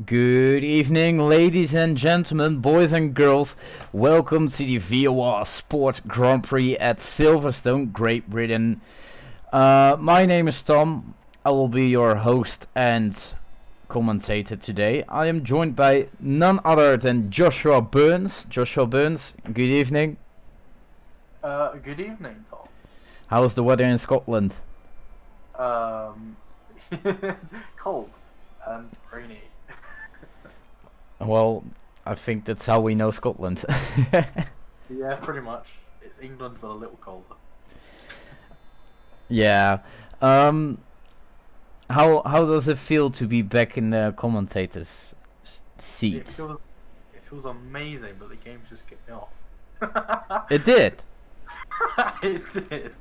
Good evening, ladies and gentlemen, boys and girls. Welcome to the VOR Sport Grand Prix at Silverstone, Great Britain. My name is Tom. I will be your host and commentator today. I am joined by none other than Joshua Burns. Joshua Burns, good evening. Good evening, Tom. How's the weather in Scotland? Cold and rainy. Well, I think that's how we know Scotland. Yeah, pretty much. It's England, but a little colder. Yeah. How does it feel to be back in the commentators' seat? It feels amazing, but the game just kicked me off. It did. It did.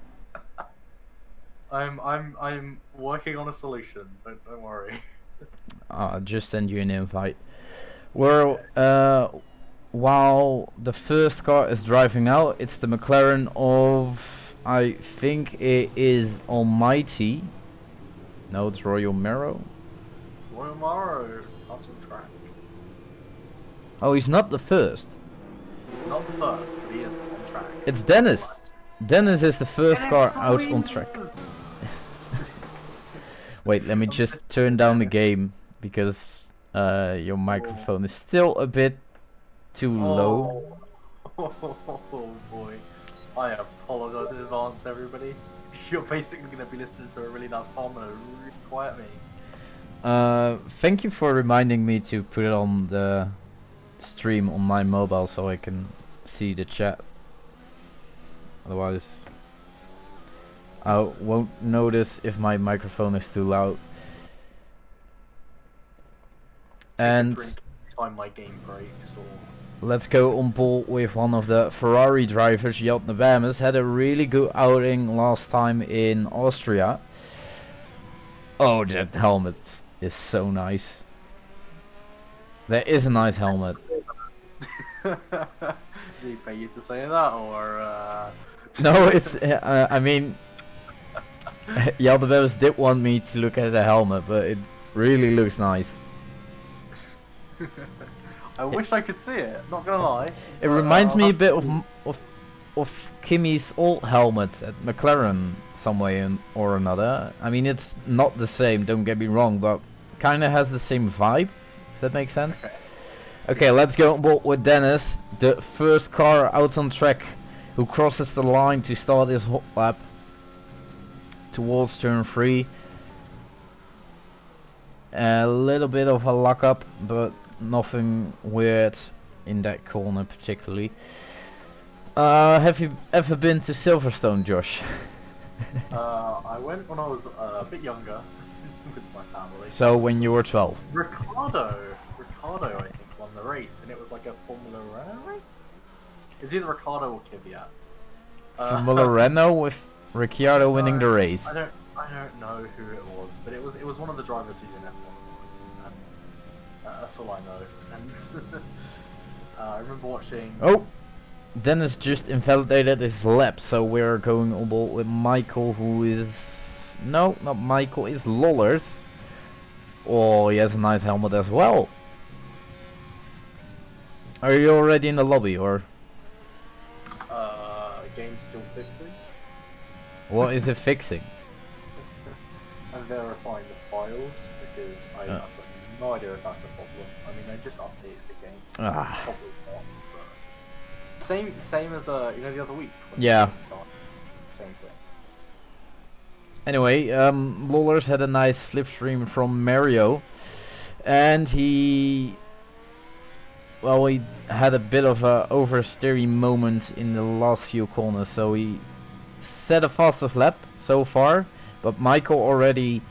I'm working on a solution. Don't worry. I'll just send you an invite. Well, while the first car is driving out, it's the McLaren of, I think it is Almighty. No, it's Royal Marrow. Royal Morrow out on track. Oh, he's not the first. He's not the first, but he is on track. It's Dennis. Dennis is the first car out on track. Wait, let me just turn down the game because your microphone is still a bit too low. Oh boy. I apologize in advance, everybody. You're basically going to be listening to a really loud Tom and a really quiet me. Thank you for reminding me to put it on the stream on my mobile so I can see the chat. Otherwise, I won't notice if my microphone is too loud. And time my game breaks, or let's go on board with one of the Ferrari drivers. Jeltne Bammers had a really good outing last time in Austria. Oh, that helmet is so nice. That is a nice helmet. did he pay you to say that, or No, it's I mean, Jeltne Bammers did want me to look at the helmet, but it really looks nice. I wish I could see it, not gonna lie. It reminds me a bit of Kimi's old helmets at McLaren some way or another. I mean, it's not the same, don't get me wrong, but kinda has the same vibe, if that makes sense. Okay, let's go on board with Dennis, the first car out on track, who crosses the line to start his hot lap towards turn 3. A little bit of a lock up, but nothing weird in that corner particularly. Have you ever been to Silverstone, Josh? I went when I was a bit younger with my family. So when you were 12? Ricardo, I think, won the race, and it was like a Formula Renault race? It's either Ricardo or Kvyat. Formula Renault with Ricciardo winning the race. I don't know who it was, but it was one of the drivers who's in F1. And, that's all I know. And I remember watching. Oh, Dennis just invalidated his lap, so we're going on board with Michael, who is no, not Michael, is Lollers. Oh, he has a nice helmet as well. Are you already in the lobby, or? Game's still fixing. What is it fixing? I'm verifying the files because I have no idea if that's the problem. I mean, they just updated the game. So Ah. probably not. But same as the other week. When Yeah. Same thing. Anyway, Lollers had a nice slipstream from Mario, and he had a bit of a oversteering moment in the last few corners, so he set a fastest lap so far, but Michael already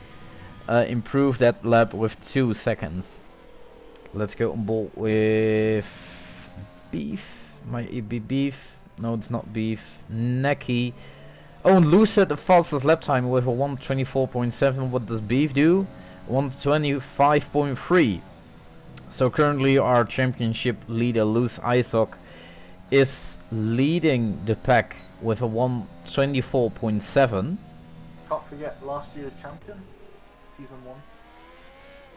improved that lap with 2 seconds. Let's go on board with Beef. Might it be Beef? No, it's not Beef. Necky. Oh, and Lou set the fastest lap time with a 1:24.7. What does Beef do? 1:25.3. So currently our championship leader, Loose Isock, is leading the pack with a 1:24.7. Can't forget last year's champion, season 1.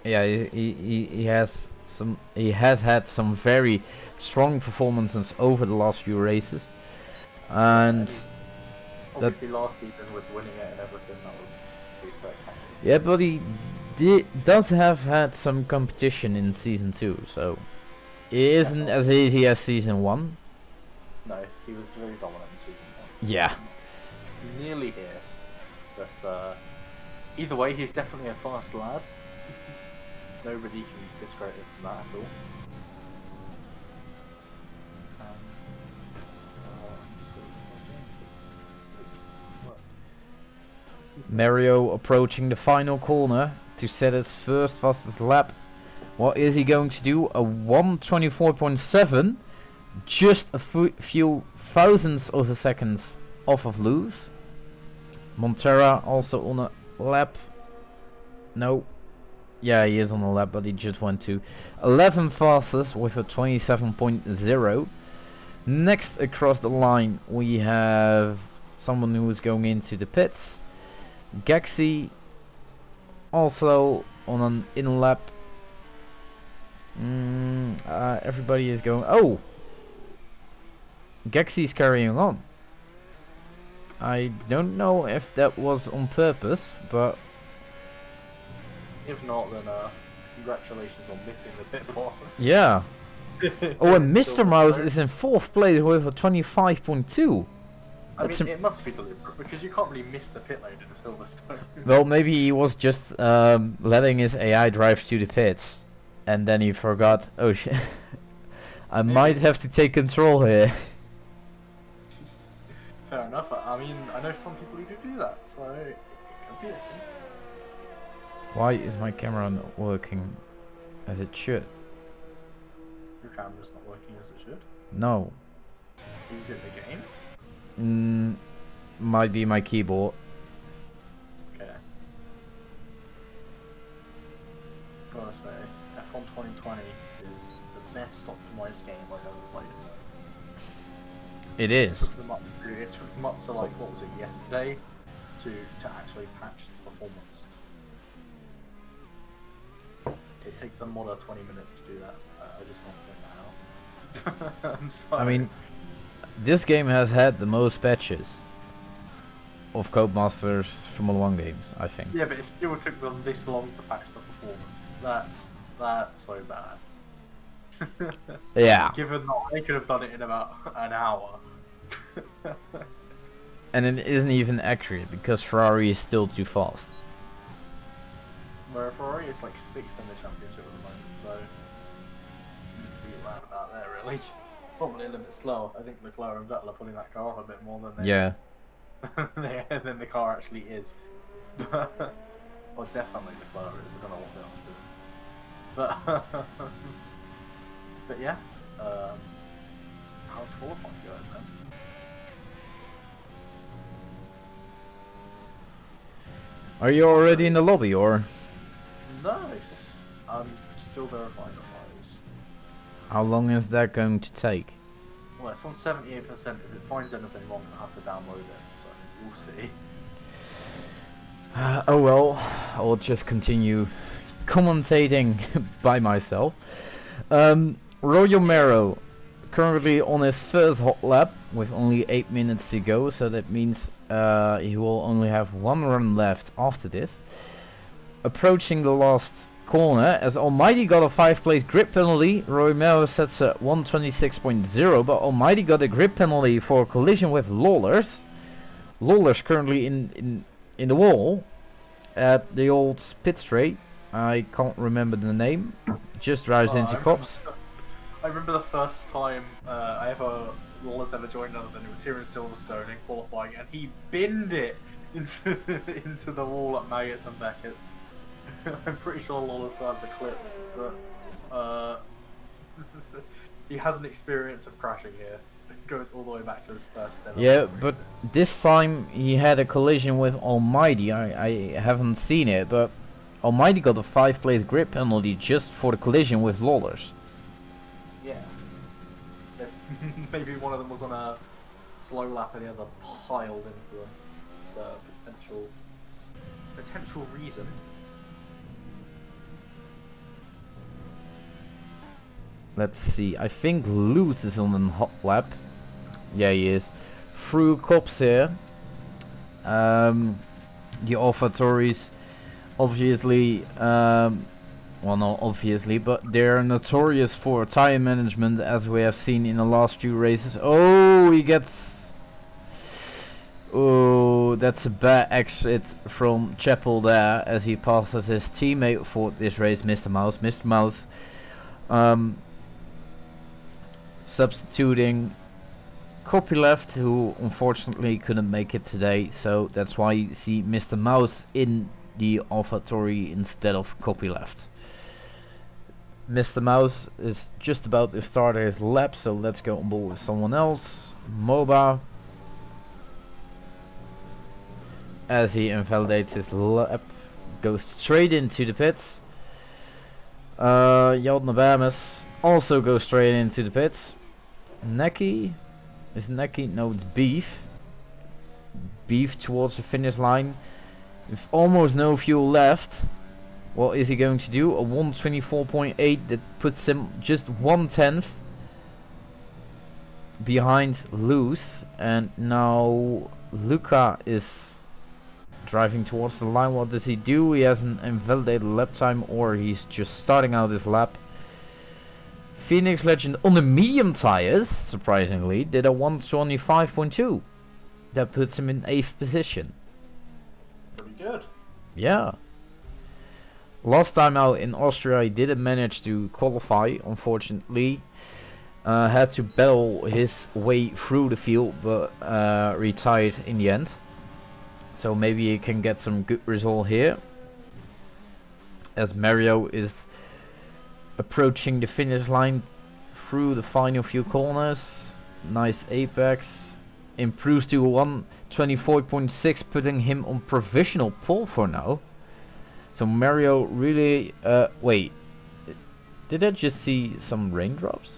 Yeah, he has some. He has had some very strong performances over the last few races, and obviously last season with winning it and everything, that was pretty spectacular. yeah, but he does have had some competition in season 2, so it isn't as easy as season 1. No, he was very dominant in season 1. Yeah. Nearly here, but either way, he's definitely a fast lad. Nobody can discredit him from that at all. Mario approaching the final corner to set his first fastest lap. What is he going to do? A 1:24.7, just a few thousandths of a second off of Lewis. Montera also on a lap. No. Yeah, he is on a lap, but he just went to 11 fastest with a 27.0. Next across the line, we have someone who is going into the pits. Gaxi also on an in lap. Everybody is going. Oh! Gaxi's carrying on. I don't know if that was on purpose, but if not, then congratulations on missing the pit box. yeah. Oh, and Mr. Mouse is in 4th place with a 25.2. I mean, it must be deliberate because you can't really miss the pit lane in a Silverstone. Well, maybe he was just letting his AI drive to the pits, and then he forgot. Oh shit! I might have to take control here. Fair enough. I mean, I know some people who do that, so it could be a case. Why is my camera not working as it should? Your camera's not working as it should. No. Is it the game? Might be my keyboard. Okay. Gotta say, F1 2020 is the best optimized game I've ever played. It is. It took them up to like, what was it, yesterday, to actually patch the performance. It takes a modder 20 minutes to do that. I just want to point that out. I'm sorry. I mean, this game has had the most patches of Codemasters Formula 1 games, I think. Yeah, but it still took them this long to patch the performance. That's so bad. Yeah. Given that they could have done it in about an hour. And it isn't even accurate because Ferrari is still too fast. Where Ferrari is like 6th in the championship at the moment, so need to be around about there really. Probably a little bit slow. I think Leclerc and Vettel are pulling that car off a bit more than they than the car actually is. But or definitely Leclerc is. I don't know what they're doing. But yeah, how's qualifying going then? Are you already in the lobby or? Nice. I'm still verifying the files. How long is that going to take? Well, it's on 78%. If it finds anything wrong, I'll have to download it. So we'll see. Oh well, I'll just continue commentating by myself. Royal Mero currently on his first hot lap with only 8 minutes to go, so that means he will only have one run left after this. Approaching the last corner, as Almighty got a 5-place grip penalty. Roy Mero sets a 126.0, but Almighty got a grip penalty for a collision with Lawlers. Lawlers currently in the wall at the old pit straight. I can't remember the name. Just drives into cops. I remember the first time Lawless ever joined other than it was here in Silverstone in qualifying, and he binned it into the wall at Maggots and Beckett's. I'm pretty sure Lawless had the clip, but he has an experience of crashing here. It goes all the way back to his first ever. Yeah, but this time he had a collision with Almighty. I haven't seen it, but Almighty got a 5-place grip penalty just for the collision with Lawlers. Yeah. Maybe one of them was on a slow lap and the other piled into them. It's a potential reason. Let's see. I think Lutz is on a hot lap. Yeah, he is. Through cops here. The AlphaTauris, obviously, well, not obviously, but they're notorious for tire management, as we have seen in the last few races. Oh, he gets. Oh, that's a bad exit from Chapel there, as he passes his teammate for this race, Mr. Mouse. Mr. Mouse, substituting Copyleft, who unfortunately couldn't make it today, so that's why you see Mr. Mouse in the AlphaTauri instead of Copyleft. Mr. Mouse is just about to start his lap, so let's go on board with someone else. MOBA, as he invalidates his lap, goes straight into the pits. Yaldnabamus also goes straight into the pits. Neki, is Neki? No, it's Beef. Beef towards the finish line with almost no fuel left. What is he going to do? A 124.8 that puts him just 1/10 behind Loose, and now Luca is driving towards the line. What does he do? He has an invalidated lap time, or he's just starting out his lap. Phoenix Legend on the medium tires, surprisingly, did a 125.2. That puts him in 8th position. Pretty good. Yeah. Last time out in Austria, he didn't manage to qualify, unfortunately. Had to battle his way through the field, but retired in the end. So maybe he can get some good result here, as Mario is approaching the finish line through the final few corners. Nice apex. Improves to 124.6, putting him on provisional pole for now. So Mario really... wait. Did I just see some raindrops?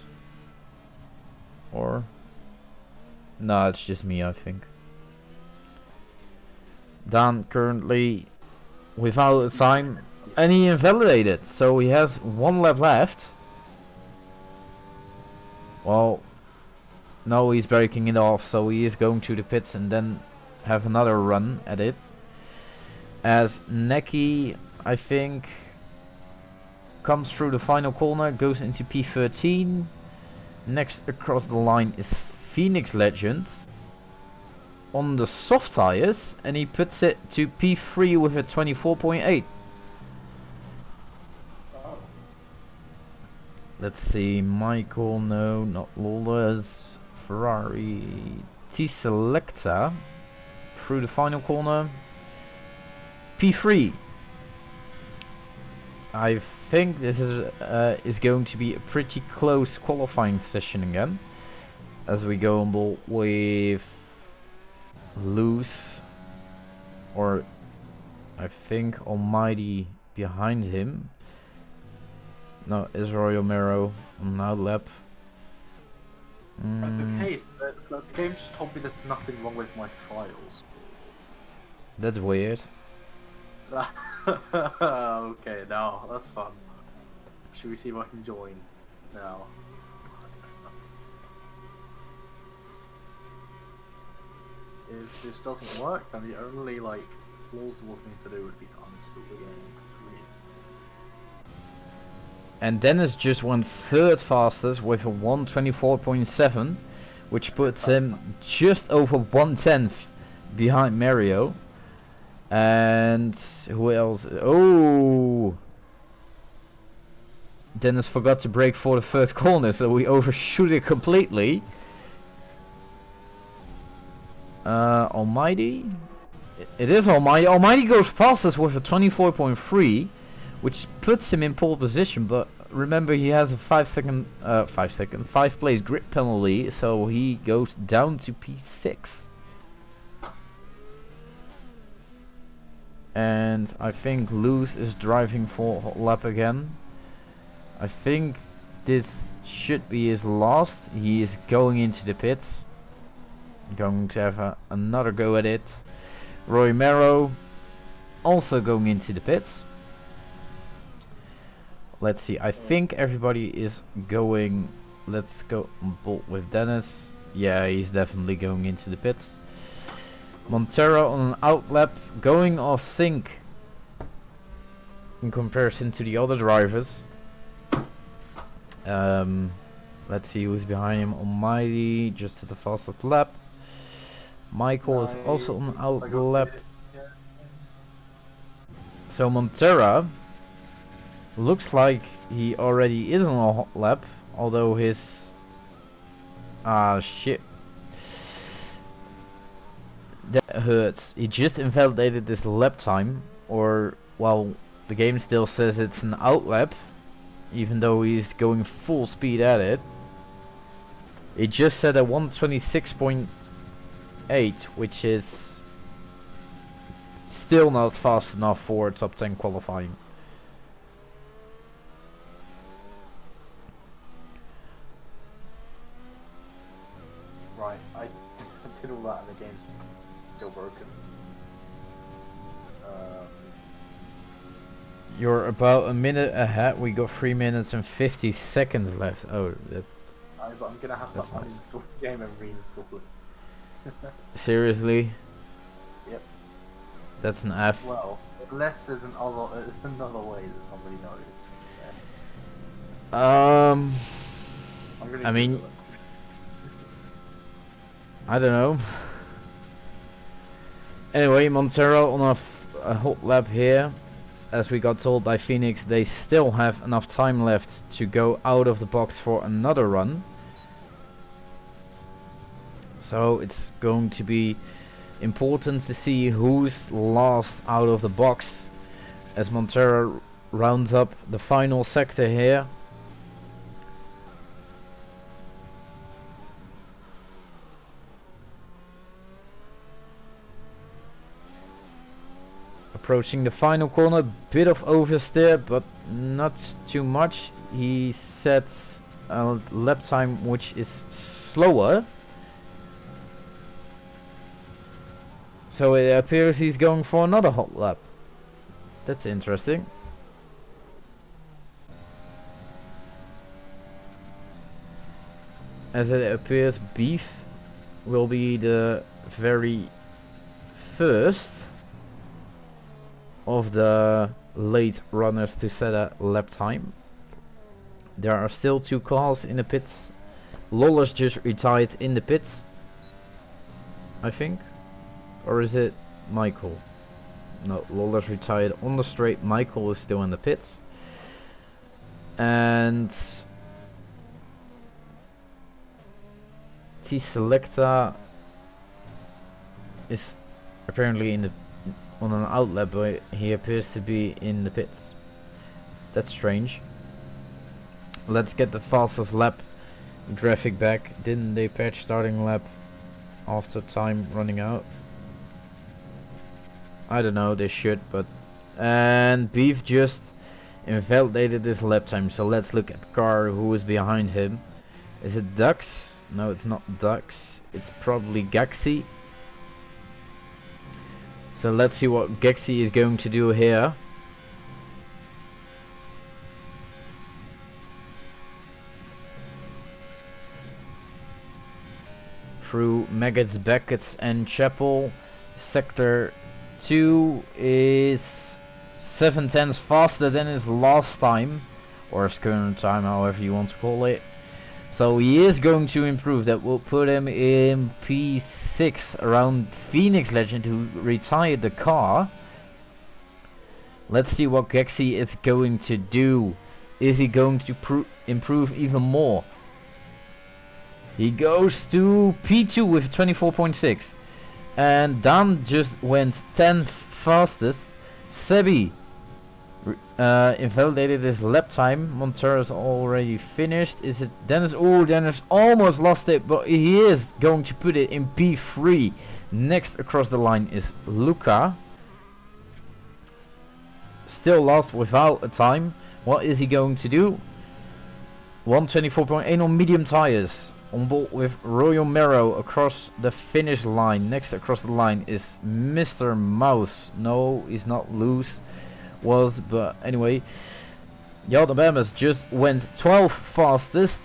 Or... no, it's just me, I think. Dan currently without a time, and he invalidated, so he has 1 lap left. Well, no, he's breaking it off, so he is going to the pits and then have another run at it. As Neki, I think, comes through the final corner, goes into P13. Next across the line is Phoenix Legend on the soft tires, and he puts it to P3 with a 24.8. Let's see, Michael, no, not Lawless, Ferrari, T-Selecta through the final corner, P3. I think this is going to be a pretty close qualifying session again, as we go on board with Loose, or I think Almighty behind him. No, Israel Romero on now lap. Okay, so the game just told me there's nothing wrong with my files. That's weird. Okay, now that's fun. Should we see if I can join now? If this doesn't work, then the only plausible thing to do would be to uninstall the game. And Dennis just went 3rd fastest with a 124.7, which puts him just over 1/10 behind Mario. And who else? Oh, Dennis forgot to brake for the first corner, so we overshoot it completely. Almighty, it is Almighty. Almighty goes fastest with a 24.3, which puts him in pole position. But remember, he has a 5 place grip penalty, so he goes down to P6. And I think Luz is driving for hot lap again. I think this should be his last. He is going into the pits. Going to have another go at it. Roy Merrow also going into the pits. Let's see. I think everybody is going. Let's go on bolt with Dennis. Yeah, he's definitely going into the pits. Montero on an out lap, going off sync in comparison to the other drivers. Let's see who's behind him. Almighty, just at the fastest lap. Michael is also on out lap. So Montero looks like he already is on a hot lap, although his shit, that hurts. He just invalidated this lap time, or well, the game still says it's an out lap, even though he's going full speed at it. It just said a 126.8, which is still not fast enough for top 10 qualifying. Right, I did all that and the game's still broken. You're about a minute ahead. We got 3 minutes and 50 seconds left. Oh, that's... But I'm gonna have to uninstall the game and reinstall it. Seriously? Yep. That's an F. Well, unless there's another way that somebody knows. I mean, I don't know. Anyway, Montero on a hot lap here. As we got told by Phoenix, they still have enough time left to go out of the box for another run. So it's going to be important to see who's last out of the box as Montero rounds up the final sector here. Approaching the final corner, bit of oversteer, but not too much. He sets a lap time which is slower. So it appears he's going for another hot lap. That's interesting. As it appears, Beef will be the very first of the late runners to set a lap time. There are still 2 cars in the pits. Lawless just retired in the pits, I think. Or is it Michael? No, Lawless retired on the straight. Michael is still in the pits. And T Selecta is apparently in the on an outlet, but he appears to be in the pits. That's strange. Let's get the fastest lap graphic back. Didn't they patch starting lap after time running out? I don't know, they should, but... And Beef just invalidated this lap time, so let's look at the car who is behind him. Is it Dux? No, it's not Dux. It's probably Gaxi. So let's see what Gaxi is going to do here. Through Maggots, Beckett's and Chapel. Sector 2 is 7/10 faster than his last time. Or his current time, however you want to call it. So he is going to improve. That will put him in P6 around Phoenix Legend, who retired the car. Let's see what Gaxi is going to do. Is he going to improve even more? He goes to P2 with 24.6. And Dan just went 10th fastest. Sebi invalidated his lap time. Montero's already finished. Is it Dennis? Oh, Dennis almost lost it, but he is going to put it in P3. Next across the line is Luca. Still lost without a time. What is he going to do? 124.8 on medium tires. On board with Royal Marrow across the finish line. Next across the line is Mr. Mouse. No, he's not loose. Was, but anyway. Alabama's just went 12th fastest.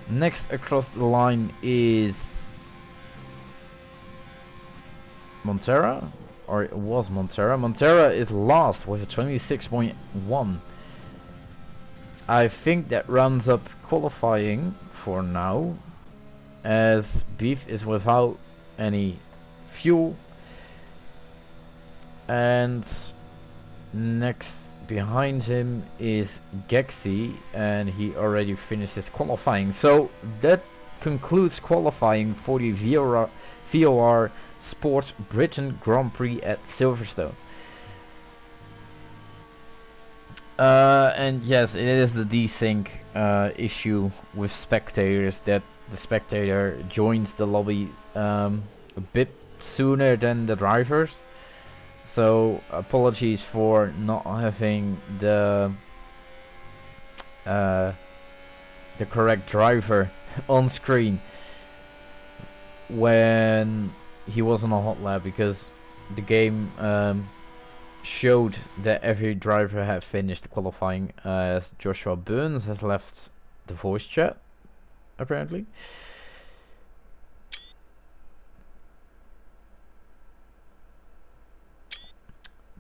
Next across the line is Montera, or it was Montera. Montera is last with a 26.1. I think that rounds up qualifying for now, as Beef is without any fuel. And next behind him is Gexy, and he already finished his qualifying. So that concludes qualifying for the VOR Sport Britain Grand Prix at Silverstone. And yes, it is the desync issue with spectators, that the spectator joins the lobby a bit sooner than the drivers. So apologies for not having the correct driver on screen when he was on a hot lap, because the game showed that every driver had finished qualifying, as Joshua Burns has left the voice chat apparently.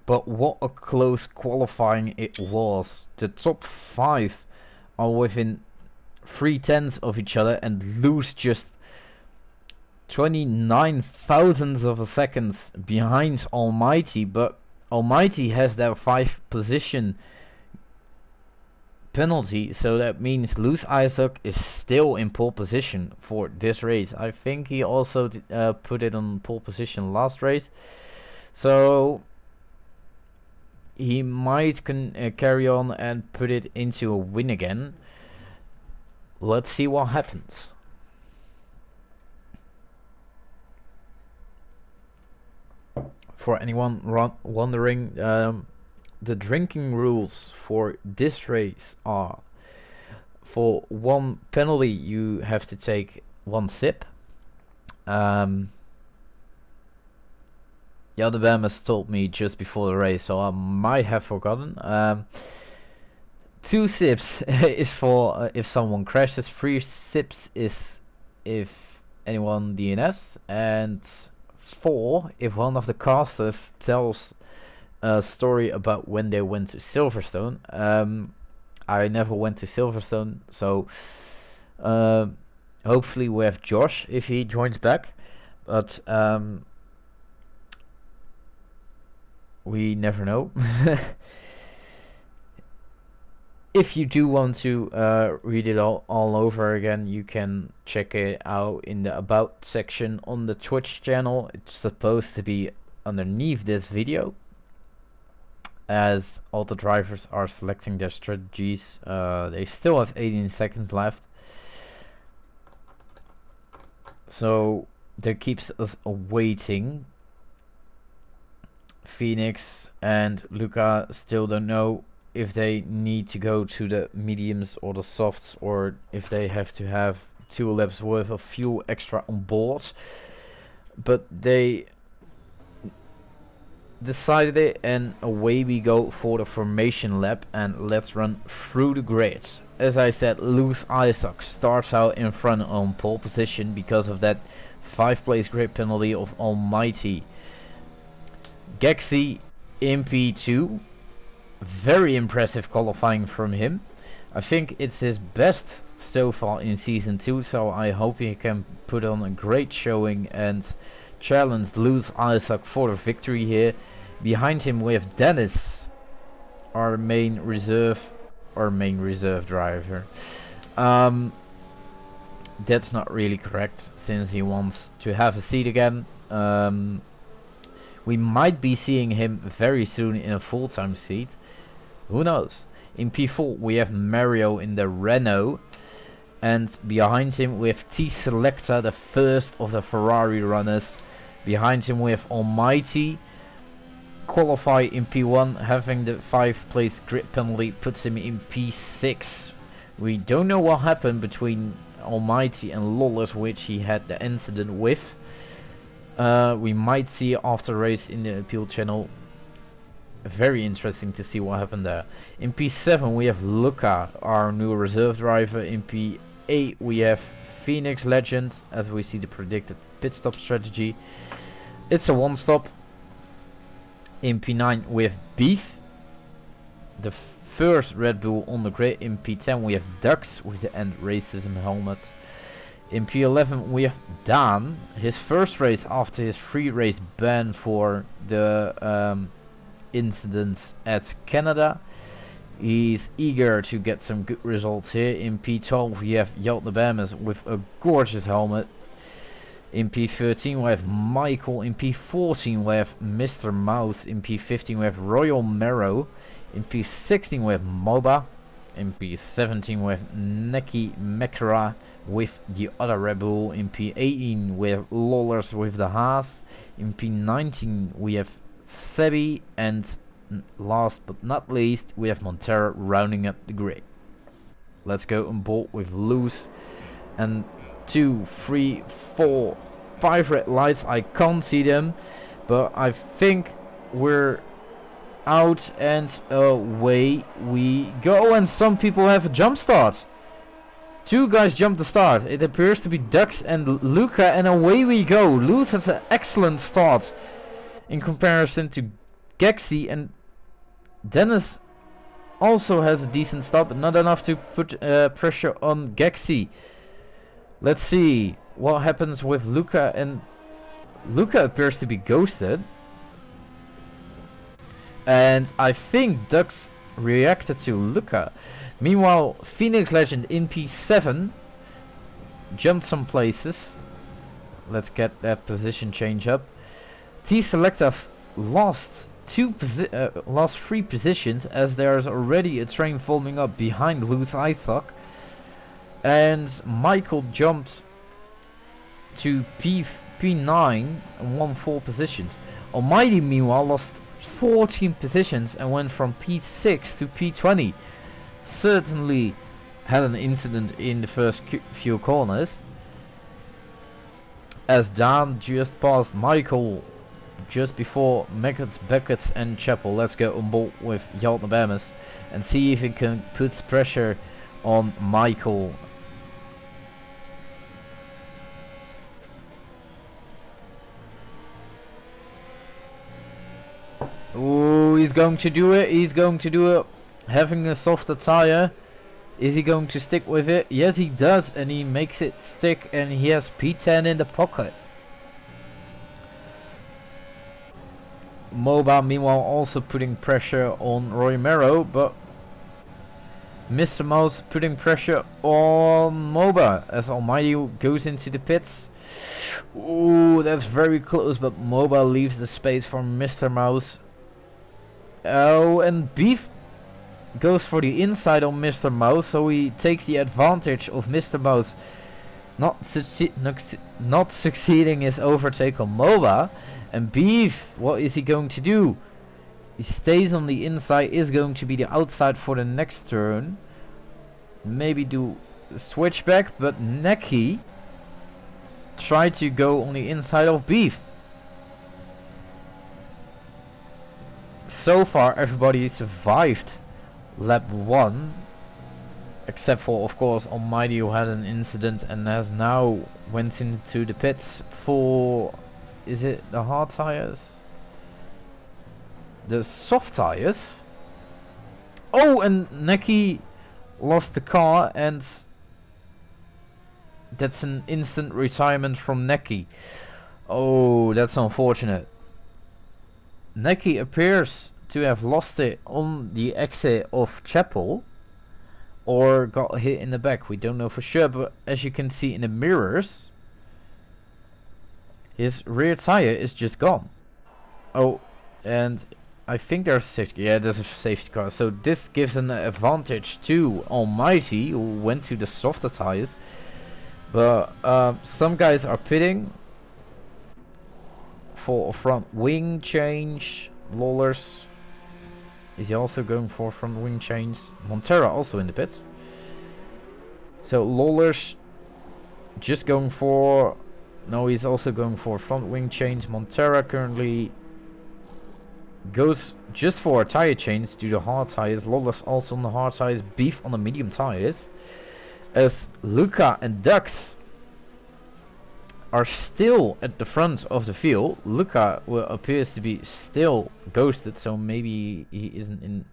But what a close qualifying it was. The top 5 are within 0.3 of each other and lose just 29 thousandths of a second behind Almighty. But Almighty has that 5 position penalty, so that means Luz Isaac is still in pole position for this race. I think he also put it on pole position last race. So he might carry on and put it into a win again. Let's see what happens. For anyone wondering, the drinking rules for this race are: for 1 penalty you have to take 1 sip. The other Bamas told me just before the race, so I might have forgotten. 2 sips is for if someone crashes. 3 sips is if anyone DNFs, and 4 if one of the casters tells a story about when they went to Silverstone. I never went to Silverstone, so hopefully we have Josh if he joins back, but we never know. If you do want to read it all over again, you can check it out in the About section on the Twitch channel. It's supposed to be underneath this video, as all the drivers are selecting their strategies. They still have 18 seconds left, so that keeps us waiting. Phoenix and Luca still don't know if they need to go to the mediums or the softs, or if they have to have 2 laps worth of fuel extra on board. But they decided it, and away we go for the formation lap, and let's run through the grids. As I said, Luz Isaac starts out in front on pole position because of that 5th place grid penalty of Almighty. Gexy in P2, very impressive qualifying from him. I think it's his best so far in season 2, so I hope he can put on a great showing and challenge Luz Isaac for the victory here. Behind him we have Dennis, our main reserve driver. That's not really correct, since he wants to have a seat again. We might be seeing him very soon in a full-time seat. Who knows? In P4 we have Mario in the Renault, and behind him we have T-Selecta, the first of the Ferrari runners. Behind him we have Almighty, qualify in P1, having the 5th place grid penalty puts him in P6. We don't know what happened between Almighty and Lawless, which he had the incident with. We might see after race in the appeal channel. very interesting to see what happened there. In P7 we have Luca, our new reserve driver. In P8 we have Phoenix Legend, as we see the predicted pit stop strategy. It's a one stop. In P9 we have Beef, the first Red Bull on the grid. In P10 we have Dux with the End Racism helmet. In P11 we have Dan, his first race after his free race ban for the incidents at Canada. He's eager to get some good results here. In P12 we have Jalt Bemes with a gorgeous helmet. In P13 we have Michael. In P14 we have Mr. Mouse. In P15 we have Royal Marrow. In P16 we have MOBA. In P17 we have Neki Mekara with the other Red Bull. In P18 we have Lollers with the Haas. In P19 we have Sebi, and last but not least we have Montero rounding up the grid. Let's go on board with Loose. And 2, 3, 4, 5 red lights. I can't see them, but I think we're out and away we go. And some people have a jump start. 2 guys jumped the start. It appears to be Dux and Luca, and away we go. Loose has an excellent start in comparison to Gexy, and Dennis also has a decent start, but not enough to put pressure on Gexy. Let's see what happens with Luca, and Luca appears to be ghosted. And I think Dux reacted to Luca. Meanwhile, Phoenix Legend in P7 jumped some places. Let's get that position change up. T-Selecta lost 3 positions, as there's already a train forming up behind Loose Isaac. And Michael jumped to P9 and won 4 positions. Almighty meanwhile lost 14 positions and went from P6 to P20. Certainly had an incident in the first few corners, as Dan just passed Michael just before Meckets, Beckett and Chapel. Let's go on board with Jalt Bemes and see if he can put pressure on Michael. Oh, he's going to do it. He's going to do it. Having a softer tire. Is he going to stick with it? Yes, he does, and he makes it stick, and he has P10 in the pocket. MOBA meanwhile also putting pressure on Roy Marrow, but Mr. Mouse putting pressure on MOBA as Almighty goes into the pits. Ooh, that's very close, but MOBA leaves the space for Mr. Mouse. Oh, and Beef goes for the inside on Mr. Mouse, so he takes the advantage of Mr. Mouse not succeeding his overtake on MOBA. And Beef, what is he going to do? He stays on the inside, is going to be the outside for the next turn. Maybe do a switchback, but Neki tried to go on the inside of Beef. So far everybody survived lap 1, except for of course Almighty, who had an incident and has now went into the pits for, is it the hard tires? The soft tires? Oh, and Neki lost the car, and that's an instant retirement from Neki. Oh, that's unfortunate. Neki appears to have lost it on the exit of Chapel, or got hit in the back. We don't know for sure, but as you can see in the mirrors, his rear tire is just gone. Oh, and I think there's a safety. Yeah, there's a safety car. So this gives an advantage to Almighty, who went to the softer tires. But some guys are pitting for a front wing change. Lollers, is he also going for front wing change? Montero also in the pits. So Lollers just going for, no, he's also going for front wing change. Montero currently goes just for tire change to the hard tires. Lawless also on the hard tires, Beef on the medium tires. As Luca and Dux are still at the front of the field. Luca appears to be still ghosted, so maybe he isn't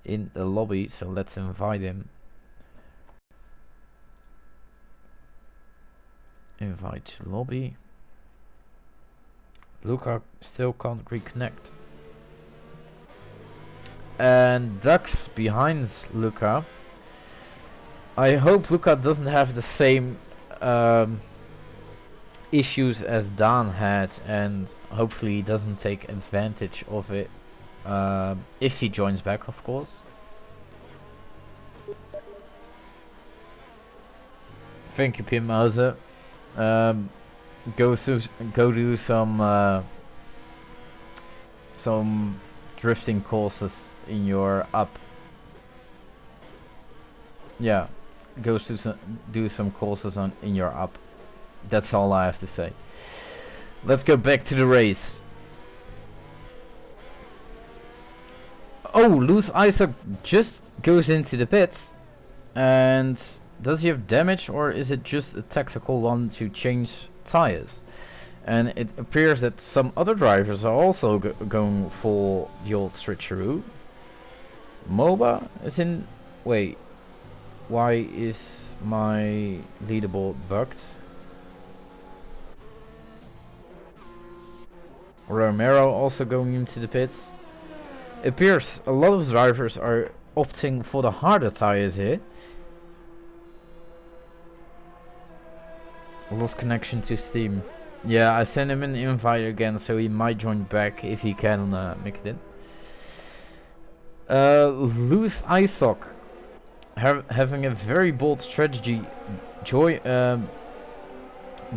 in the lobby, so let's invite him. Invite to lobby. Luca still can't reconnect. And Dux behind Luca. I hope Luca doesn't have the same issues as Dan had, and hopefully he doesn't take advantage of it if he joins back, of course. Thank you, Pim Mauser. Go do some drifting courses in your up. Yeah, go do some courses in your up. That's all I have to say. Let's go back to the race. Oh, Loose Isaac just goes into the pits. And does he have damage, or is it just a tactical one to change tires? And it appears that some other drivers are also going for the old switcheroo. MOBA is in... Wait. Why is my leaderboard bugged? Romero also going into the pits. It appears a lot of drivers are opting for the harder tires here. Lost connection to Steam. Yeah, I sent him an invite again, so he might join back if he can make it in. Loose Isock having a very bold strategy.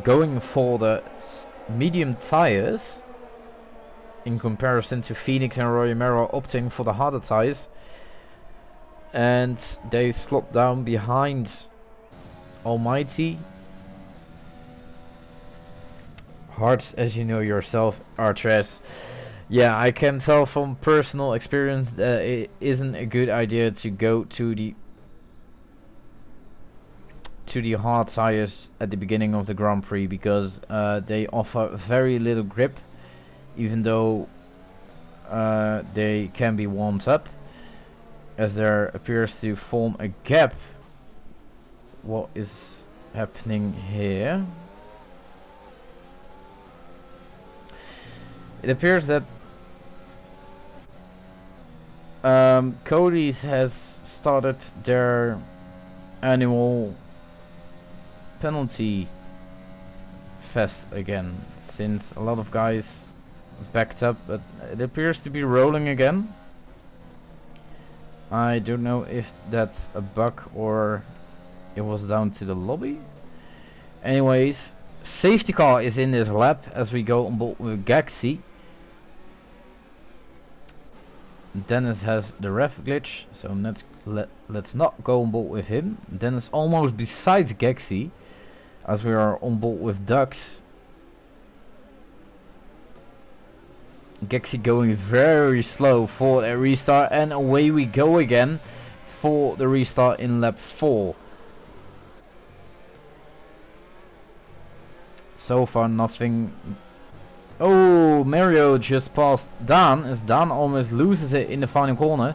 Going for the medium tires in comparison to Phoenix and Roy Romero opting for the harder tires, and they slot down behind Almighty. Hearts, as you know yourself, Artres. Yeah, I can tell from personal experience that it isn't a good idea to go to the hard tires at the beginning of the Grand Prix, because they offer very little grip, even though they can be warmed up, as there appears to form a gap. What is happening here? It appears that Cody's has started their annual penalty fest again, since a lot of guys backed up, but it appears to be rolling again. I don't know if that's a bug or it was down to the lobby. Anyways, safety car is in this lap as we go on board with Gaxi. Dennis has the ref glitch, so let's not go on board with him. Dennis almost besides Gaxi, as we are on board with Dux. Gaxi going very slow for a restart, and away we go again for the restart in lap 4. So far nothing. Oh, Mario just passed Dan, as Dan almost loses it in the final corner.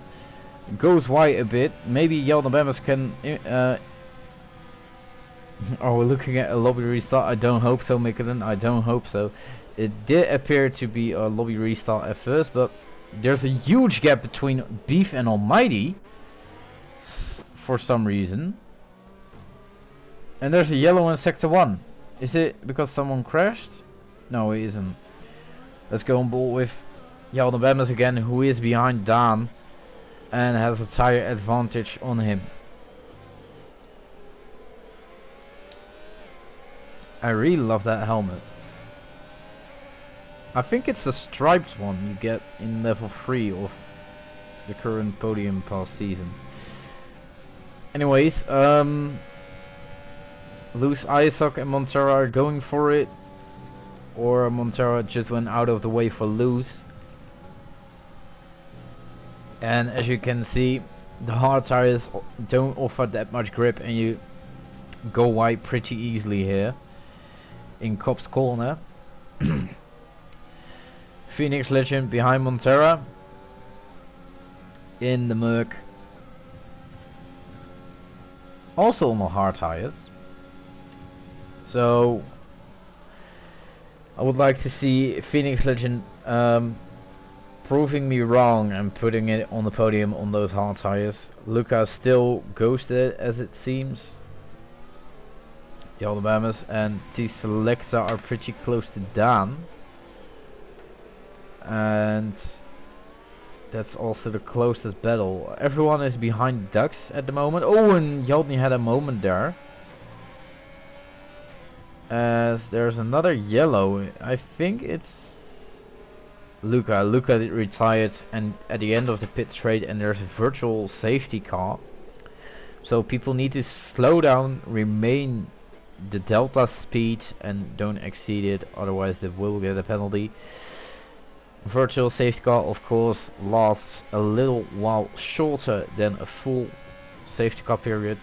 Goes wide a bit. Maybe Jelden Bemmers can... Are we looking at a lobby restart? I don't hope so, Mikkelin. I don't hope so. It did appear to be a lobby restart at first, but there's a huge gap between Beef and Almighty for some reason. And there's a yellow in Sector 1. Is it because someone crashed? No, it isn't. Let's go on board with Jelden Bemmers again, who is behind Dan and has a tire advantage on him. I really love that helmet. I think it's the striped one you get in level 3 of the current podium pass season. Anyways, Loose Isaac and Montero are going for it, or Montero just went out of the way for Loose. And as you can see, the hard tires don't offer that much grip, and you go wide pretty easily here in Cops Corner. Phoenix Legend behind Montera in the Merc, also on the hard tires. So I would like to see Phoenix Legend proving me wrong and putting it on the podium on those hard tires. Luca still ghosted, as it seems. The Alabama's and T Selecta are pretty close to Dan, and that's also the closest battle. Everyone is behind Ducks at the moment. Oh, and Yaldny had a moment there, as there's another yellow. I think it's Luca. Luca retired and at the end of the pit straight, and there's a virtual safety car. So people need to slow down, remain the delta speed, and don't exceed it, otherwise they will get a penalty. Virtual safety car, of course, lasts a little while shorter than a full safety car period,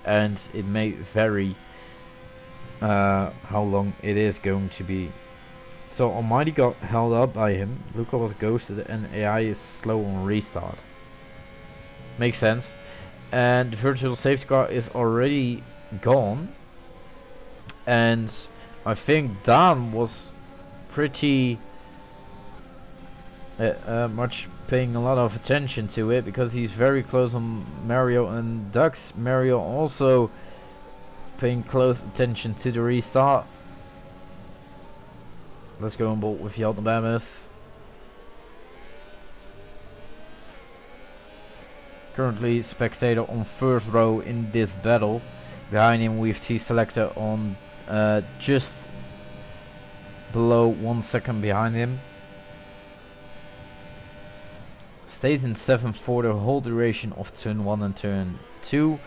and it may vary how long it is going to be. So Almighty got held up by him, Luca was ghosted, and AI is slow on restart. Makes sense. And the virtual safety car is already gone, and I think Dan was pretty much paying a lot of attention to it, because he's very close on Mario and Ducks. Mario also paying close attention to the restart. Let's go on board with the Alabama's. Currently spectator on first row in this battle. Behind him we have T Selecta on just below 1 second behind him. Stays in 7th for the whole duration of turn 1 and turn 2.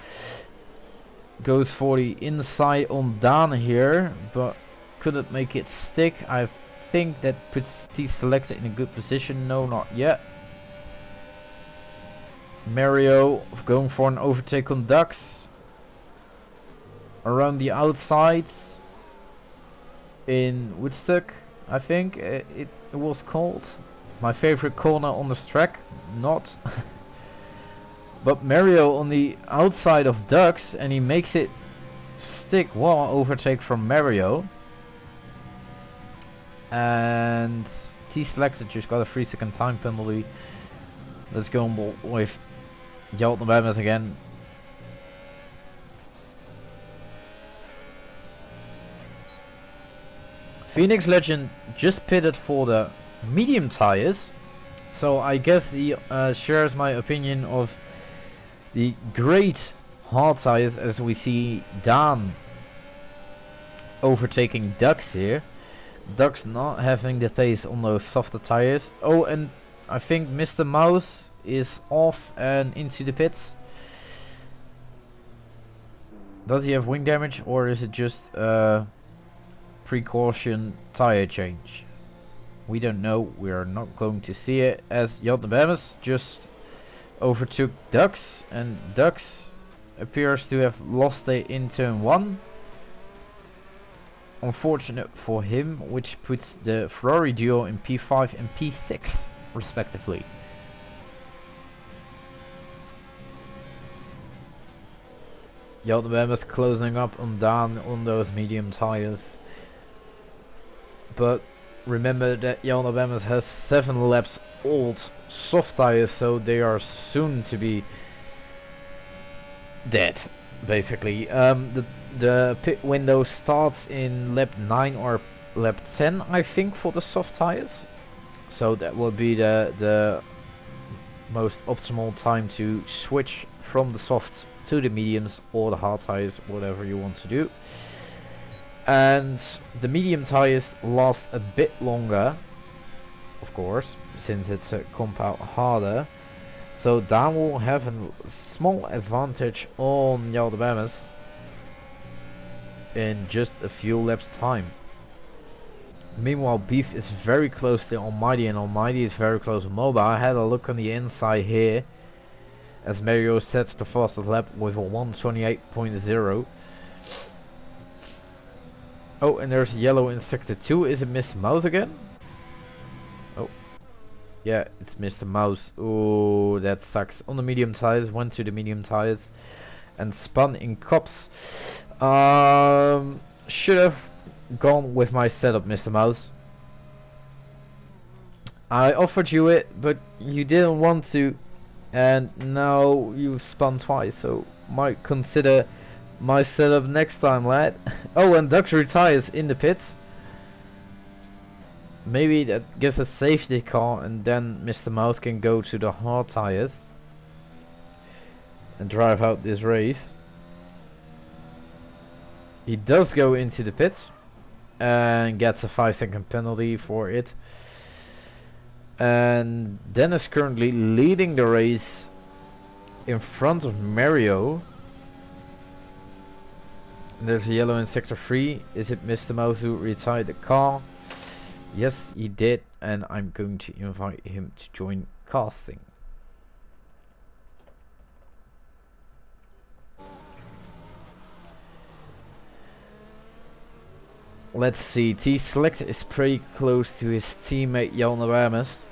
Goes for the inside on Dan here, but couldn't make it stick. I think that puts T Selecta in a good position. No, not yet. Mario going for an overtake on Ducks. Around the outside in Woodstock, I think it was called. My favorite corner on this track, not. But Mario on the outside of Ducks, and he makes it stick. Wow, overtake from Mario. And T Selecta just got a 3-second time penalty. Let's go on board with Yalton Bemes again. Phoenix Legend just pitted for the medium tires, so I guess he shares my opinion of the great hard tires, as we see Dan overtaking Ducks here. Ducks not having the pace on those softer tires. Oh, and I think Mr. Mouse is off and into the pits. Does he have wing damage, or is it just precaution tire change? We don't know. We are not going to see it, as Jan Bemes just overtook Ducks, and Ducks appears to have lost it in turn 1. Unfortunate for him, which puts the Ferrari duo in P5 and P6 respectively. Jan Bemes closing up on Dan on those medium tires. But remember that Jan Bemes has 7 laps old soft tires, so they are soon to be dead, basically. The pit window starts in lap 9 or lap 10, I think, for the soft tires. So that will be the most optimal time to switch from the softs to the mediums or the hard tires, whatever you want to do. And the medium tires last a bit longer, of course, since it's a compound harder. So Dan will have a small advantage on Jan Bemes in just a few laps time. Meanwhile, Beef is very close to Almighty, and Almighty is very close to Moba. I had a look on the inside here, as Mario sets the fastest lap with a 1:28.0. Oh, and there's yellow in sector 2. Is it Mr. Mouse again? Oh. Yeah, it's Mr. Mouse. Oh, that sucks. On the medium tires, went to the medium tires and spun in cops. Should have gone with my setup, Mr. Mouse. I offered you it, but you didn't want to. And now you've spun twice, so might consider my setup next time, lad. Oh, and Dux retires in the pits. Maybe that gives a safety car, and then Mr. Mouse can go to the hard tires and drive out this race. He does go into the pits and gets a 5-second penalty for it. And Dennis currently leading the race in front of Mario. And there's a yellow in sector 3. Is it Mr. Mouse who retired the car? Yes, he did, and I'm going to invite him to join casting. Let's see, T-Select is pretty close to his teammate Jan Rames,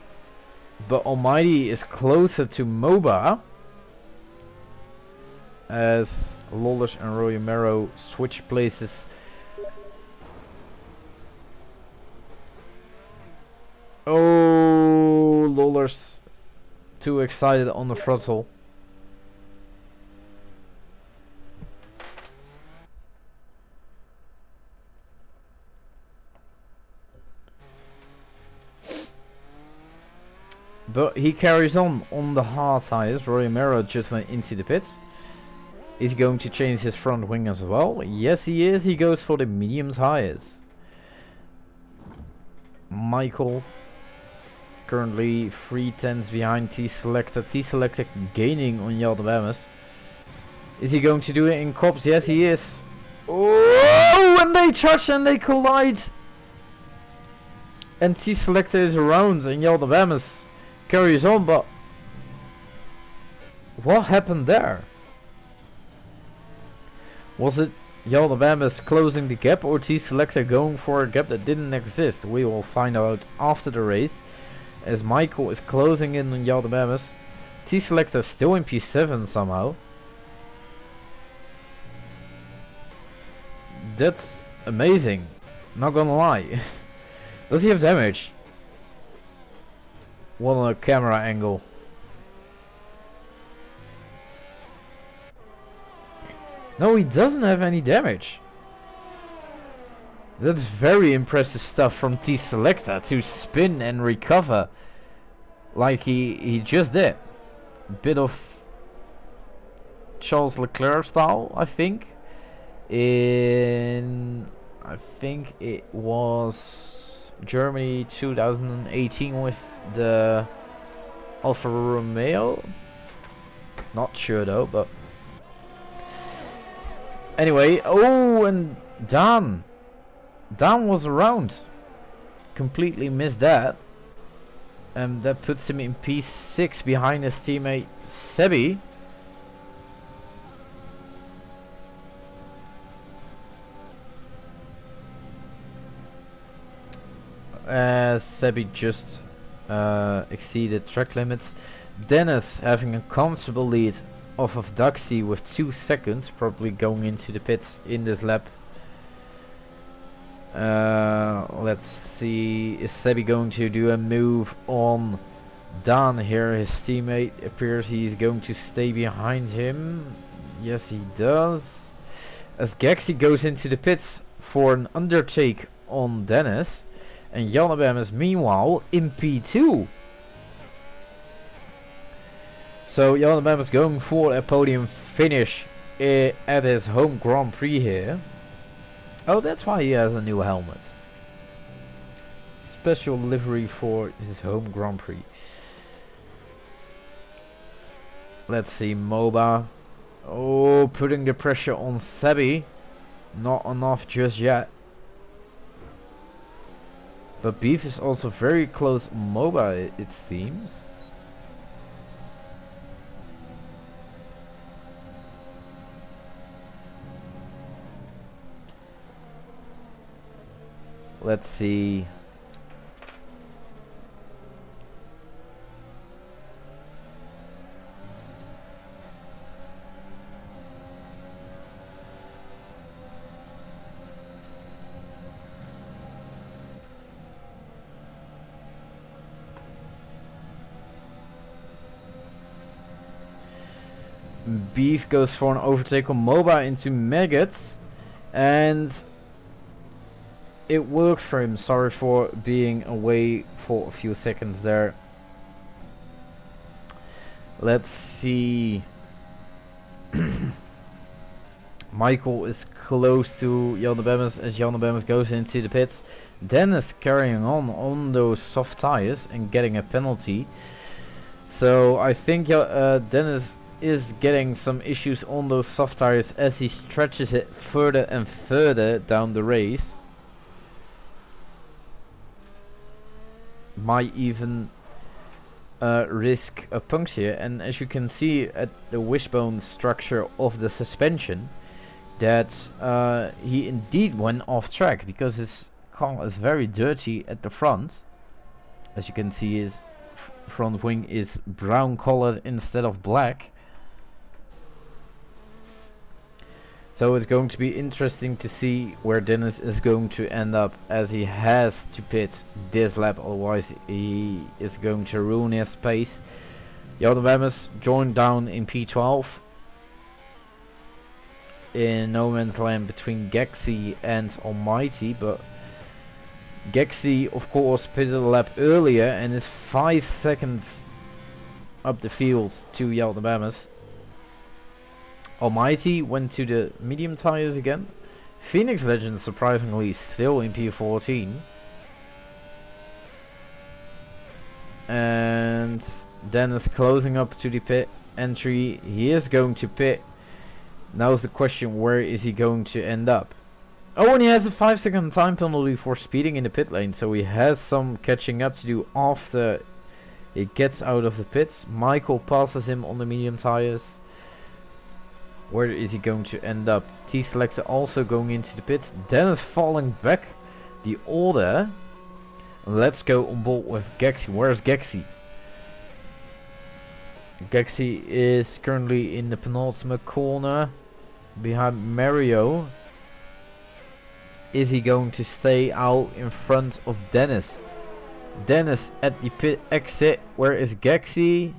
but Almighty is closer to Moba, as Lawless and Romero switch places. Oh, Lawless too excited on the throttle. But he carries on the hard tires. Romero just went into the pits. Is he going to change his front wing as well? Yes, he is. He goes for the medium tires. Michael currently 3/10 behind T-Selector. T-Selector gaining on Yaldabamas. Is he going to do it in cops? Yes, he is. Oh, and they touch and they collide. And T-Selector is around and Yaldabamas carries on, but what happened there? Was it Yaldabamas closing the gap or T-Selector going for a gap that didn't exist? We will find out after the race, as Michael is closing in on Yaldabamas. T-Selector still in P7 somehow. That's amazing, not gonna lie. Does he have damage? What on a camera angle. No, he doesn't have any damage. That's very impressive stuff from T-Selector to spin and recover like he just did. Bit of Charles Leclerc style, I think. I think it was Germany 2018 with the Alfa Romeo. Not sure though, but anyway. Oh, and Dan was around. Completely missed that. And that puts him in P6 behind his teammate Sebi. Sebi just exceeded track limits. Dennis having a comfortable lead off of Duxie with 2 seconds, probably going into the pits in this lap. Let's see, is Sebi going to do a move on Dan here? His teammate appears he's going to stay behind him. Yes, he does. As Gaxi goes into the pits for an undertake on Dennis. And Jan is meanwhile in P2. So Jan is going for a podium finish at his home Grand Prix here. Oh, that's why he has a new helmet. Special livery for his home Grand Prix. Let's see, Moba. Oh, putting the pressure on Sebi. Not enough just yet. But Beef is also very close on MOBA, it seems. Let's see. Beef goes for an overtake on MOBA into Maggots, and it worked for him. Sorry for being away for a few seconds there. Let's see. Michael is close to Jan as Jan goes into the pits. Dennis carrying on those soft tires and getting a penalty. So I think Dennis is getting some issues on those soft tires as he stretches it further and further down the race. Might even risk a puncture, and as you can see at the wishbone structure of the suspension, that he indeed went off track, because his car is very dirty at the front. As you can see, his front wing is brown colored instead of black. So it's going to be interesting to see where Dennis is going to end up, as he has to pit this lap, otherwise he is going to ruin his pace. Jan joined down in P12 in no man's land between Gexy and Almighty, but Gexy of course pitted a lap earlier and is 5 seconds up the field to Jan. Almighty went to the medium tires again. Phoenix Legend surprisingly still in P14. And Dennis closing up to the pit entry. He is going to pit. Now's the question, where is he going to end up? Oh, and he has a 5-second time penalty for speeding in the pit lane, so he has some catching up to do after he gets out of the pits. Michael passes him on the medium tires. Where is he going to end up? T-Selector also going into the pits. Dennis falling back the order. Let's go on board with Gexy. Where's Gexy? Gexy is currently in the penultimate corner behind Mario. Is he going to stay out in front of Dennis? Dennis at the pit exit. Where is Gexy?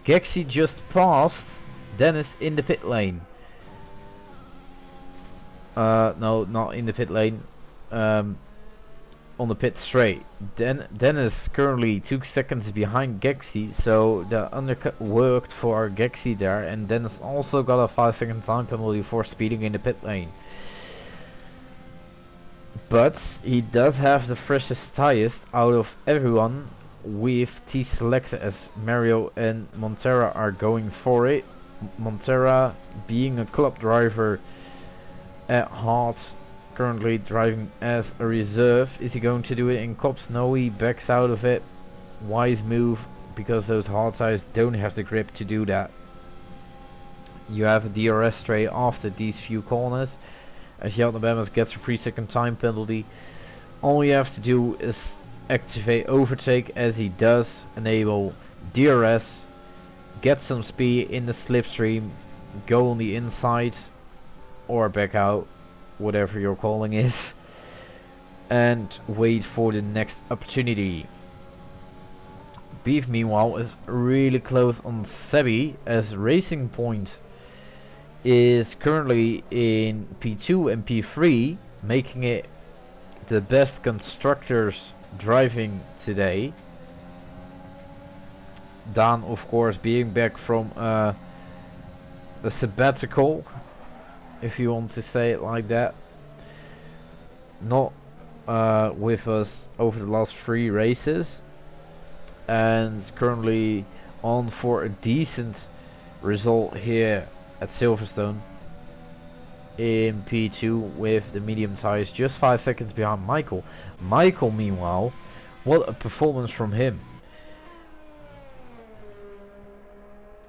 Gexy just passed Dennis in the pit lane. No, not in the pit lane. On the pit straight. Dennis currently 2 seconds behind Gexy, so the undercut worked for Gexy there, and Dennis also got a 5-second time penalty for speeding in the pit lane. But he does have the freshest tires out of everyone, with T-Selector as Mario and Montera are going for it. Montera being a club driver at heart, currently driving as a reserve. Is he going to do it in Cops? No, he backs out of it. Wise move, because those hard tires don't have the grip to do that. You have a DRS tray after these few corners, as Jan gets a 3-second time penalty. All you have to do is activate overtake, as he does, enable DRS, get some speed in the slipstream, go on the inside or back out, whatever your calling is, and wait for the next opportunity. Beef meanwhile is really close on Sebi, as Racing Point is currently in P2 and P3, making it the best constructors driving today. Dan, of course, being back from a sabbatical, if you want to say it like that. Not with us over the last 3 races, and currently on for a decent result here at Silverstone. in P2 with the medium tires, just 5 seconds behind Michael. Michael, meanwhile, what a performance from him.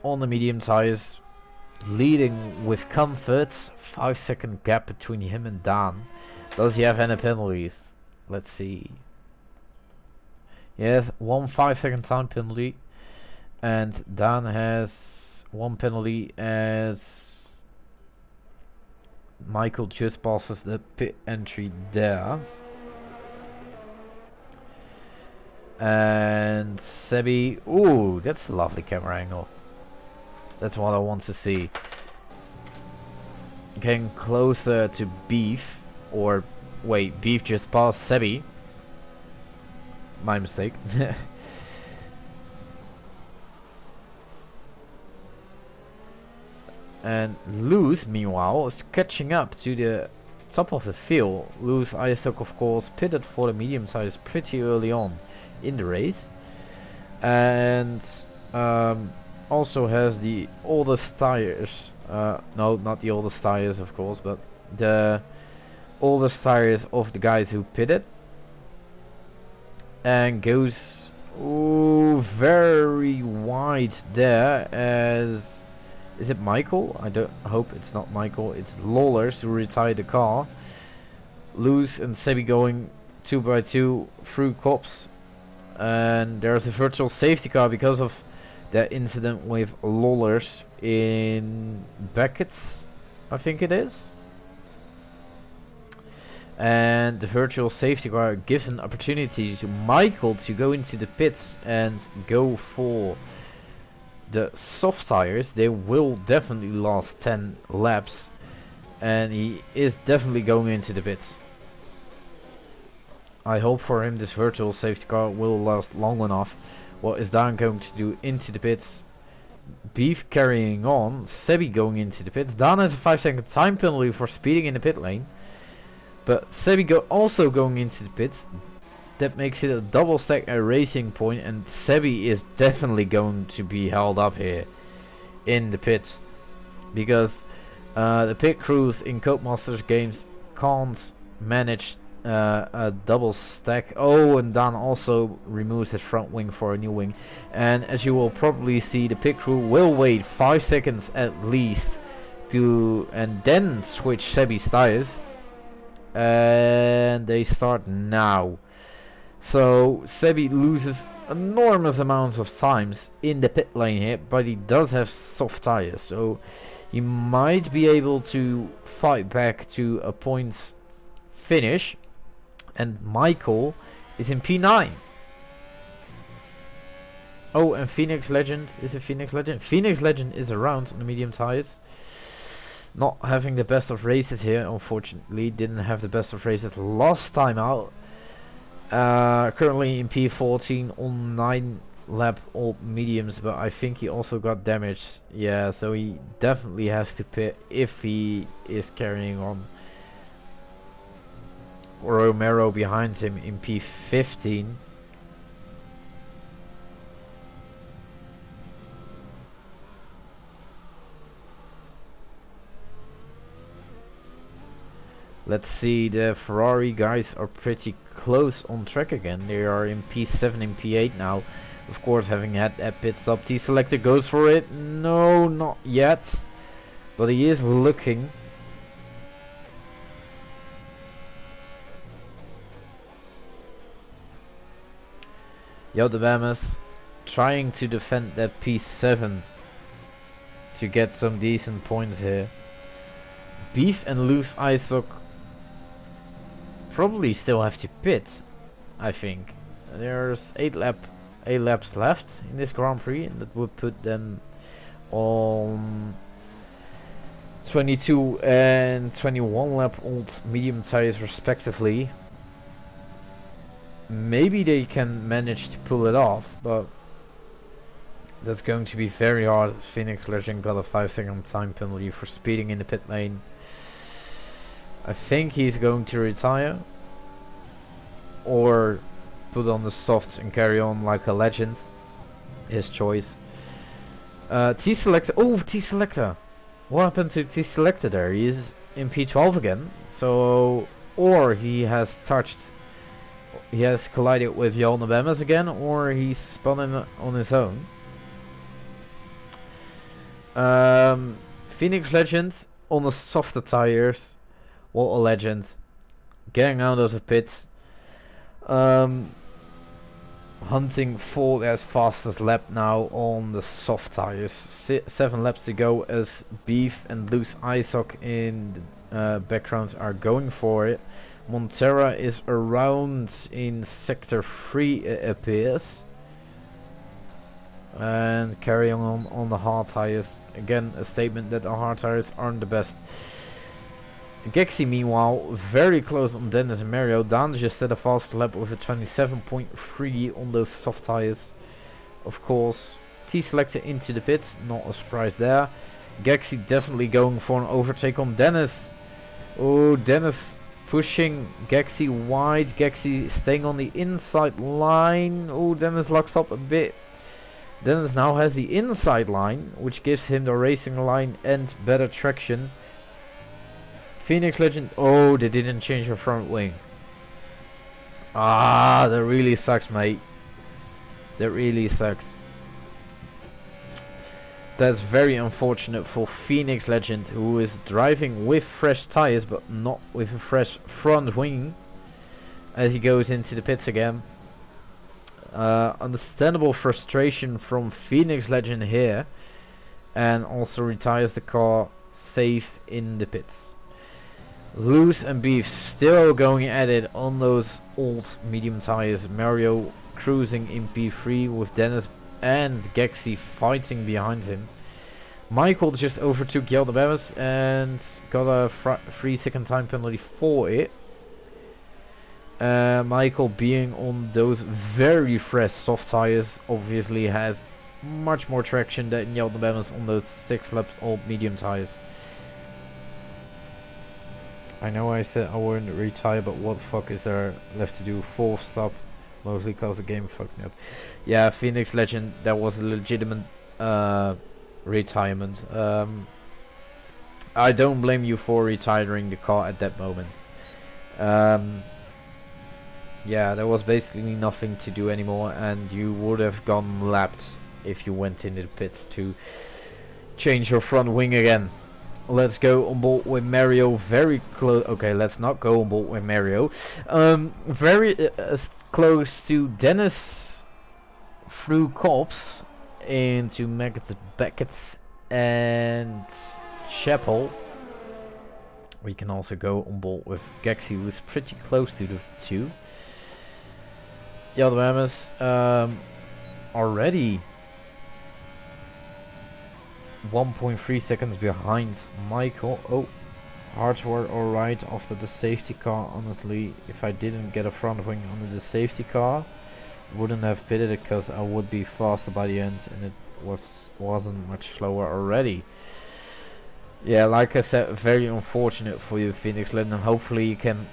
On the medium tires, leading with comfort, 5-second gap between him and Dan. Does he have any penalties? Let's see. Yes, 1 5-second time penalty, and Dan has 1 penalty as Michael just passes the pit entry there. And Sebi, ooh, that's a lovely camera angle. That's what I want to see. Getting closer to Beef, or wait, Beef just passed Sebi. My mistake. And Luz, meanwhile, is catching up to the top of the field. Luz Isaac, of course, pitted for the medium tires pretty early on in the race, and also has the oldest tires. No, not the oldest tires, of course, but the oldest tires of the guys who pitted, and goes very wide there. As is it Michael? I don't hope it's not Michael. It's Lawlers who retired the car. Luz and Sebi going 2 by 2 through cops, and there's a virtual safety car because of that incident with Lawlers in Beckett's, I think it is. And the virtual safety car gives an opportunity to Michael to go into the pits and go for the soft tires. They will definitely last 10 laps, and he is definitely going into the pits. I hope for him this virtual safety car will last long enough. What is Dan going to do into the pits? Beef carrying on. Sebi going into the pits. Dan has a 5-second time penalty for speeding in the pit lane, but Sebi also going into the pits. That makes it a double stack at Racing Point, and Sebi is definitely going to be held up here in the pits, because the pit crews in Codemasters games can't manage a double stack. Oh, and Dan also removes his front wing for a new wing, and as you will probably see, the pit crew will wait 5 seconds at least to and then switch Sebi's tires, and they start now. So Sebi loses enormous amounts of times in the pit lane here, but he does have soft tires, so he might be able to fight back to a point finish. And Michael is in P9. Oh, and Phoenix Legend. Is it Phoenix Legend? Phoenix Legend is around on the medium tires. Not having the best of races here, unfortunately. Didn't have the best of races last time out. Currently in P14 on 9 lap old mediums, but I think he also got damaged. Yeah, so he definitely has to pit if he is carrying on. Romero behind him in P15. Let's see, the Ferrari guys are pretty close on track again. They are in P7 and P8 now. Of course, having had that pit stop. T-Selector goes for it. No, not yet. But he is looking. Yodabamas trying to defend that P7 to get some decent points here. Beef and Loose Icehook probably still have to pit, I think. There's 8 laps left in this Grand Prix, and that would put them on 22 and 21 lap old medium tires respectively. Maybe they can manage to pull it off, but that's going to be very hard. Phoenix Legend got a 5-second time penalty for speeding in the pit lane. I think he's going to retire or put on the softs and carry on like a legend. His choice. T-Selector. Oh, T-Selector. What happened to T-Selector there? He is in P12 again. So, or he has collided with Jan Bemes again, or he's spun in on his own. Phoenix Legend on the softer tires. What a legend. Getting out of the pits. Hunting for their fastest lap now on the soft tires. 7 laps to go as Beef and Loose Isoc in the backgrounds are going for it. Montera is around in sector 3, it appears. And carrying on the hard tires. Again, a statement that the hard tires aren't the best. Gexy, meanwhile, very close on Dennis and Mario. Dan just set a fast lap with a 27.3 on those soft tires. Of course, T-Selector into the pits, not a surprise there. Gexy definitely going for an overtake on Dennis. Oh, Dennis pushing Gexy wide. Gexy staying on the inside line. Oh, Dennis locks up a bit. Dennis now has the inside line, which gives him the racing line and better traction. Phoenix Legend, oh, they didn't change her front wing. Ah, that really sucks, mate. That really sucks. That's very unfortunate for Phoenix Legend, who is driving with fresh tires, but not with a fresh front wing, as he goes into the pits again. Understandable frustration from Phoenix Legend here, and also retires the car safe in the pits. Loose and Beef still going at it on those old medium tires. Mario cruising in P3 with Dennis and Gexy fighting behind him. Michael just overtook Jelde Bemes and got a 3-second time penalty for it. Michael, being on those very fresh soft tires, obviously has much more traction than Jelde Bemes on those 6 laps old medium tires. I know I said I wouldn't retire, but what the fuck is there left to do? 4th stop, mostly cause the game fucked me up. Yeah, Phoenix Legend, that was a legitimate retirement. I don't blame you for retiring the car at that moment. Yeah, there was basically nothing to do anymore, and you would have gone lapped if you went into the pits to change your front wing again. Let's go on board with Mario. Very close. Okay, let's not go on board with Mario. Very close to Dennis through Cops into Maggots, Beckett and Chapel. We can also go on board with Gexy, who is pretty close to the 2. Yaldamas already 1.3 seconds behind Michael. Oh, hardware alright after the safety car. Honestly, if I didn't get a front wing under the safety car, wouldn't have pitted it because I would be faster by the end, and it wasn't much slower already. Yeah, like I said, very unfortunate for you, Phoenix Legend. Hopefully you can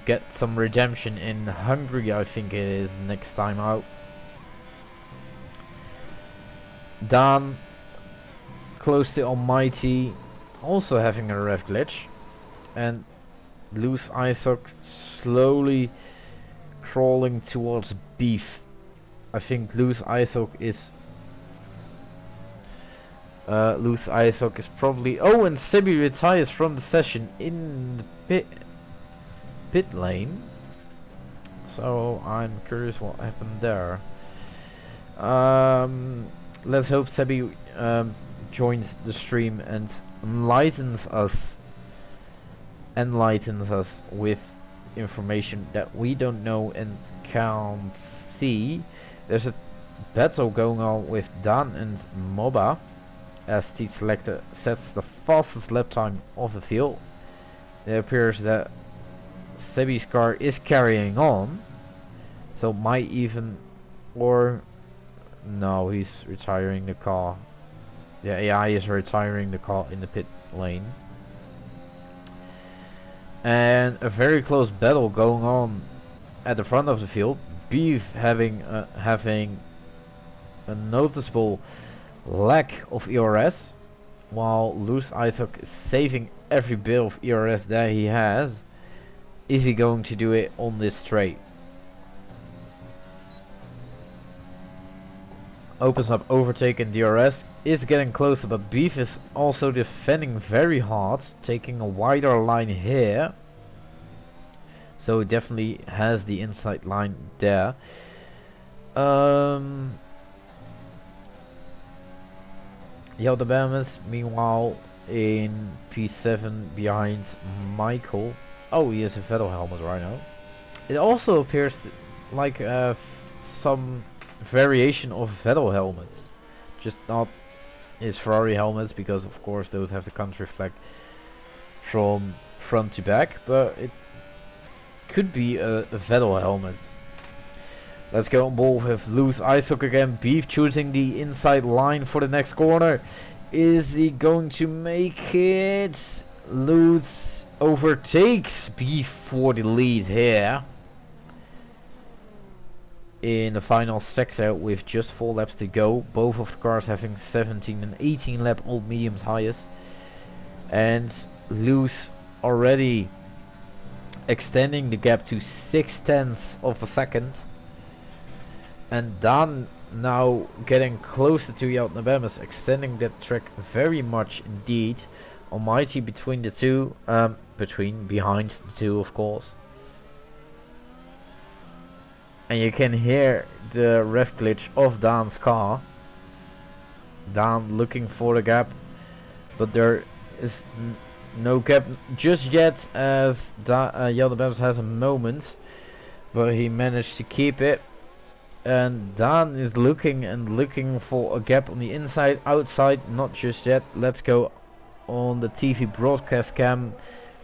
get some redemption in Hungary, I think it is, next time out. Dan close to Almighty, also having a rev glitch, and Loose Isoc slowly crawling towards Beef. I think Loose Isoc is probably, oh, and Sebi retires from the session in the pit lane, so I'm curious what happened there. Let's hope Sebi joins the stream and enlightens us with information that we don't know and can't see. There's a battle going on with Dan and Moba as T-Selector sets the fastest lap time of the field. It appears that Sebi's car is carrying on, so might even, or no, he's retiring the car. The AI is retiring the car in the pit lane. And a very close battle going on at the front of the field. Beef having a noticeable lack of ERS, while Loose Isoc is saving every bit of ERS that he has. Is he going to do it on this straight? Opens up overtake and DRS is getting closer, but Beef is also defending very hard, taking a wider line here. So he definitely has the inside line there. Yaldabamas meanwhile in P7 behind Michael. Oh, he has a Vettel helmet right now. It also appears like some variation of Vettel helmets, just not his Ferrari helmets, because of course those have the country flag from front to back, but it could be a Vettel helmet. Let's go on ball with loose ISOC again. Beef choosing the inside line for the next corner. Is he going to make it? Loose overtakes Beef for the lead here in the final sector with just 4 laps to go. Both of the cars having 17 and 18 lap old mediums highest, and Loose already extending the gap to 0.6 of a second, and Dan now getting closer to Yaldabamas, extending that track very much indeed. Almighty between the two, behind the two of course. And you can hear the rev glitch of Dan's car. Dan looking for the gap, but there is no gap just yet, as Yaldabamas has a moment, but he managed to keep it. And Dan is looking for a gap on the inside, outside, not just yet. Let's go on the TV broadcast cam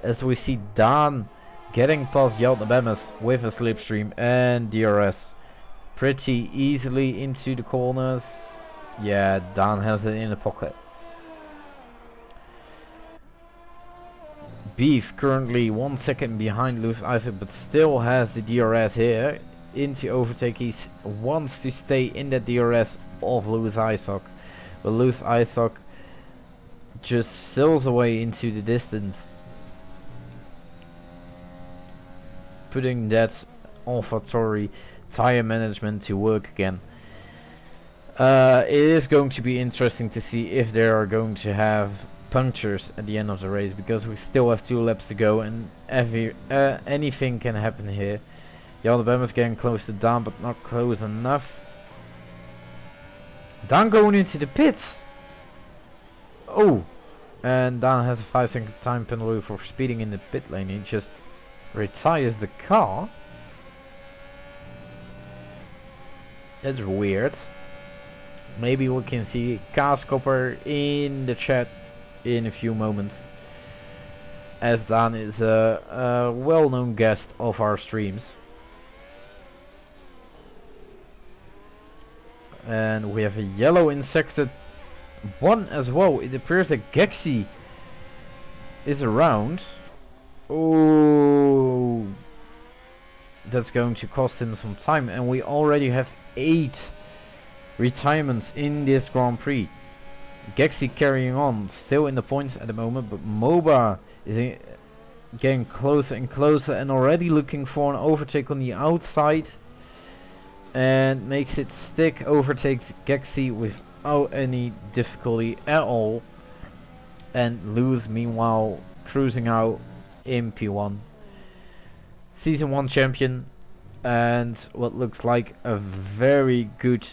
as we see Dan getting past Yaldabamas with a slipstream and DRS pretty easily into the corners. Yeah, Dan has it in the pocket. Beef currently 1 second behind Loose Isaac, but still has the DRS here into overtake. He wants to stay in that DRS of Loose Isaac, but Loose Isaac just sails away into the distance, putting that AlphaTauri tire management to work again. It is going to be interesting to see if they are going to have punctures at the end of the race, because we still have 2 laps to go and anything can happen here. Yaldabamas getting close to Dan, but not close enough. Dan going into the pits. Oh, and Dan has a 5-second time penalty for speeding in the pit lane. He just retires the car. That's weird. Maybe we can see Kaaskopper in the chat in a few moments, as Dan is a well-known guest of our streams. And we have a yellow in sector 1 as well. It appears that Gexy is around. Oh, that's going to cost him some time, and we already have 8 retirements in this Grand Prix. Gexy carrying on, still in the points at the moment, but MOBA is getting closer and closer and already looking for an overtake on the outside, and makes it stick, overtakes Gexy without any difficulty at all, and Luz meanwhile cruising out in P1. Season 1 champion, and what looks like a very good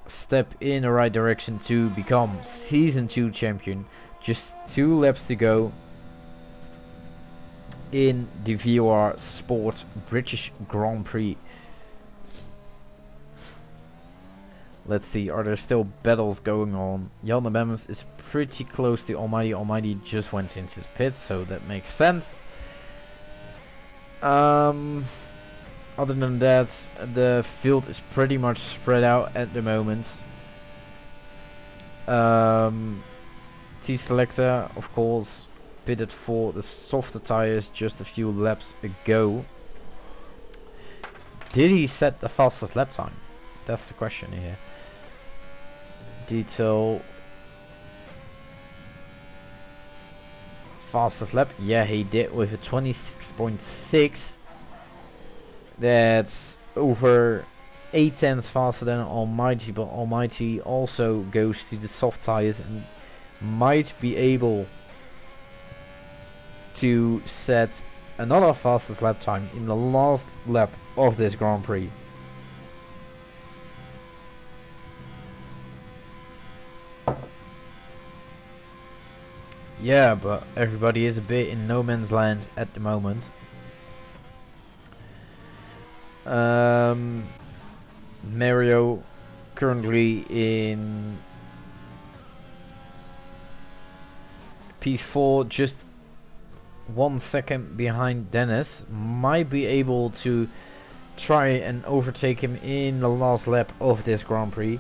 step in the right direction to become Season 2 champion. Just 2 laps to go in the VOR Sport British Grand Prix. Let's see, are there still battles going on? Yaldabamas is pretty close to Almighty. Almighty just went into the pits, so that makes sense. Other than that, the field is pretty much spread out at the moment. T-Selector, of course, pitted for the softer tires just a few laps ago. Did he set the fastest lap time? That's the question here. Detail. fastest lap? Yeah, he did with a 26.6. That's over 8 tenths faster than Almighty, but Almighty also goes to the soft tires and might be able to set another fastest lap time in the last lap of this Grand Prix. Yeah, but everybody is a bit in no man's land at the moment. Mario currently in P4, just 1 second behind Dennis. Might be able to try and overtake him in the last lap of this Grand Prix.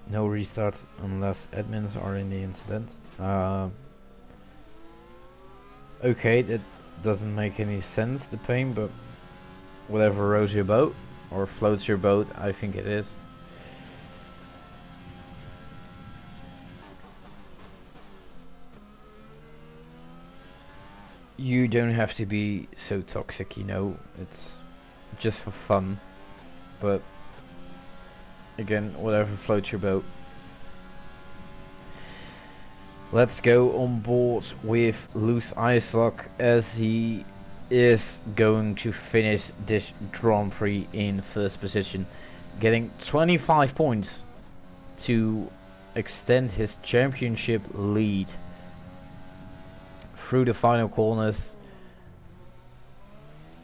No restart unless admins are in the incident. Okay, that doesn't make any sense, the pain, but whatever rows your boat or floats your boat, I think it is. You don't have to be so toxic, you know, it's just for fun, but again, whatever floats your boat. Let's go on board with Loose Icelock as he is going to finish this Grand Prix in first position, getting 25 points to extend his championship lead through the final corners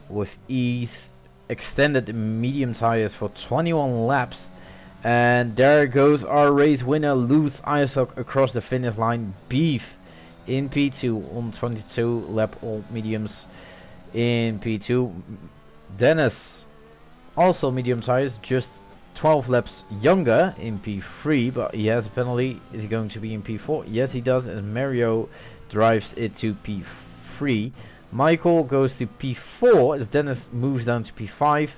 with ease. Extended the medium tires for 21 laps. And there goes our race winner, Loose Icelock, across the finish line. Beef in P2 on 22 lap all mediums in P2. Dennis, also medium tires, just 12 laps younger in P3, but he has a penalty. Is he going to be in P4? Yes, he does, and Mario drives it to P3. Michael goes to P4 as Dennis moves down to P5.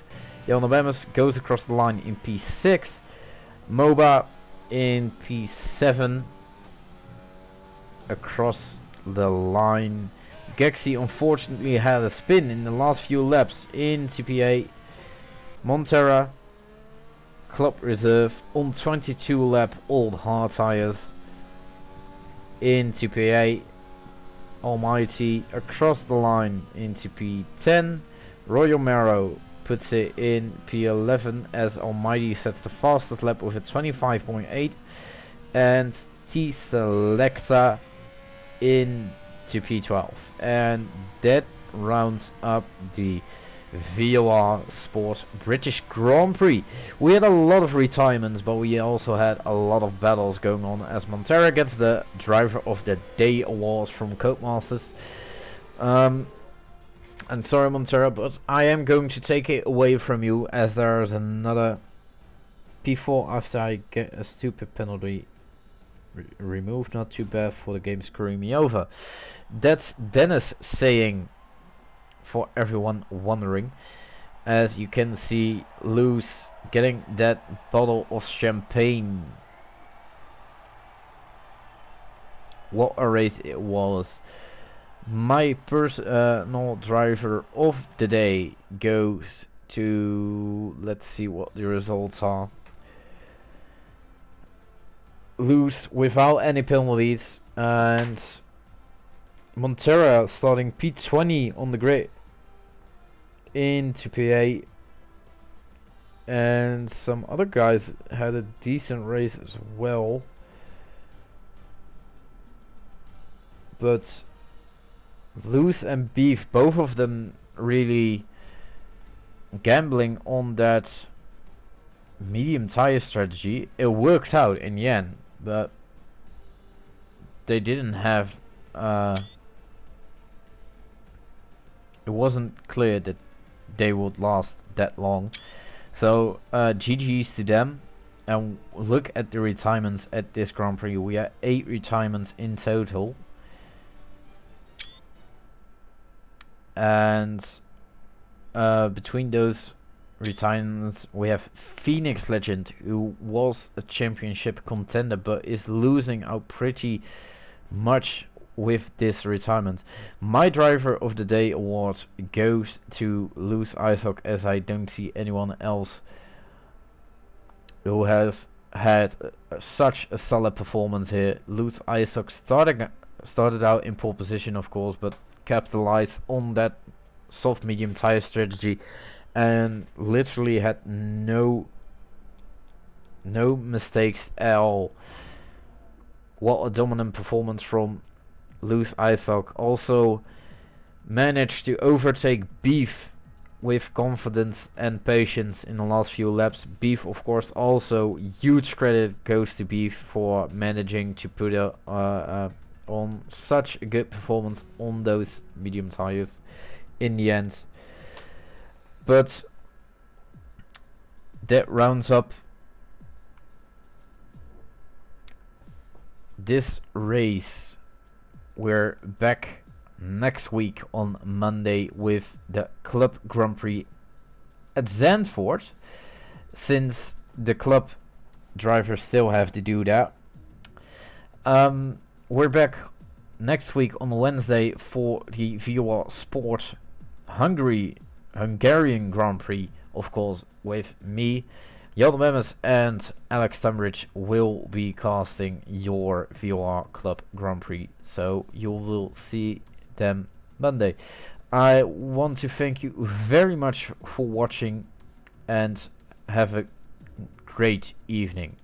Jan Bemis goes across the line in P6. MOBA in P7 across the line. Gexy unfortunately had a spin in the last few laps in CPA. Montera, Club Reserve on 22 lap old hard tires in TPA. Almighty across the line into P10. Royal Marrow puts it in P11 as Almighty sets the fastest lap with a 25.8, and T Selecta into P12, and that rounds up the VOR Sport British Grand Prix. We had a lot of retirements, but we also had a lot of battles going on as Montera gets the Driver of the Day awards from Codemasters. I'm sorry, Montera, but I am going to take it away from you as there's another P4 after I get a stupid penalty removed. Not too bad for the game screwing me over. That's Dennis saying, for everyone wondering. As you can see, Loose getting that bottle of champagne. What a race it was. My personal driver of the day goes to, let's see what the results are. Loose without any penalties, and Montera starting P20 on the grid into PA, and some other guys had a decent race as well, but Loose and Beef, both of them really gambling on that medium tire strategy. It worked out in the end, but they didn't have it wasn't clear that they would last that long. So GG's to them. And look at the retirements at this Grand Prix. We had 8 retirements in total. And between those retirements, we have Phoenix Legend, who was a championship contender but is losing out pretty much with this retirement. My driver of the day award goes to Loose Icehock, as I don't see anyone else who has had such a solid performance here. Loose Icehock started out in pole position, of course, but capitalized on that soft medium tire strategy and literally had no mistakes at all. What a dominant performance from Loose Icehock. Also managed to overtake Beef with confidence and patience in the last few laps. Beef, of course, also huge credit goes to Beef for managing to put on such a good performance on those medium tires in the end. But that rounds up this race. We're back next week on Monday with the Club Grand Prix at Zandvoort, since the club drivers still have to do that. We're back next week on Wednesday for the VOR Sport Hungarian Grand Prix, of course, with me, Jelde Memmes, and Alex Tambridge will be casting your VOR Club Grand Prix, so you will see them Monday. I want to thank you very much for watching and have a great evening.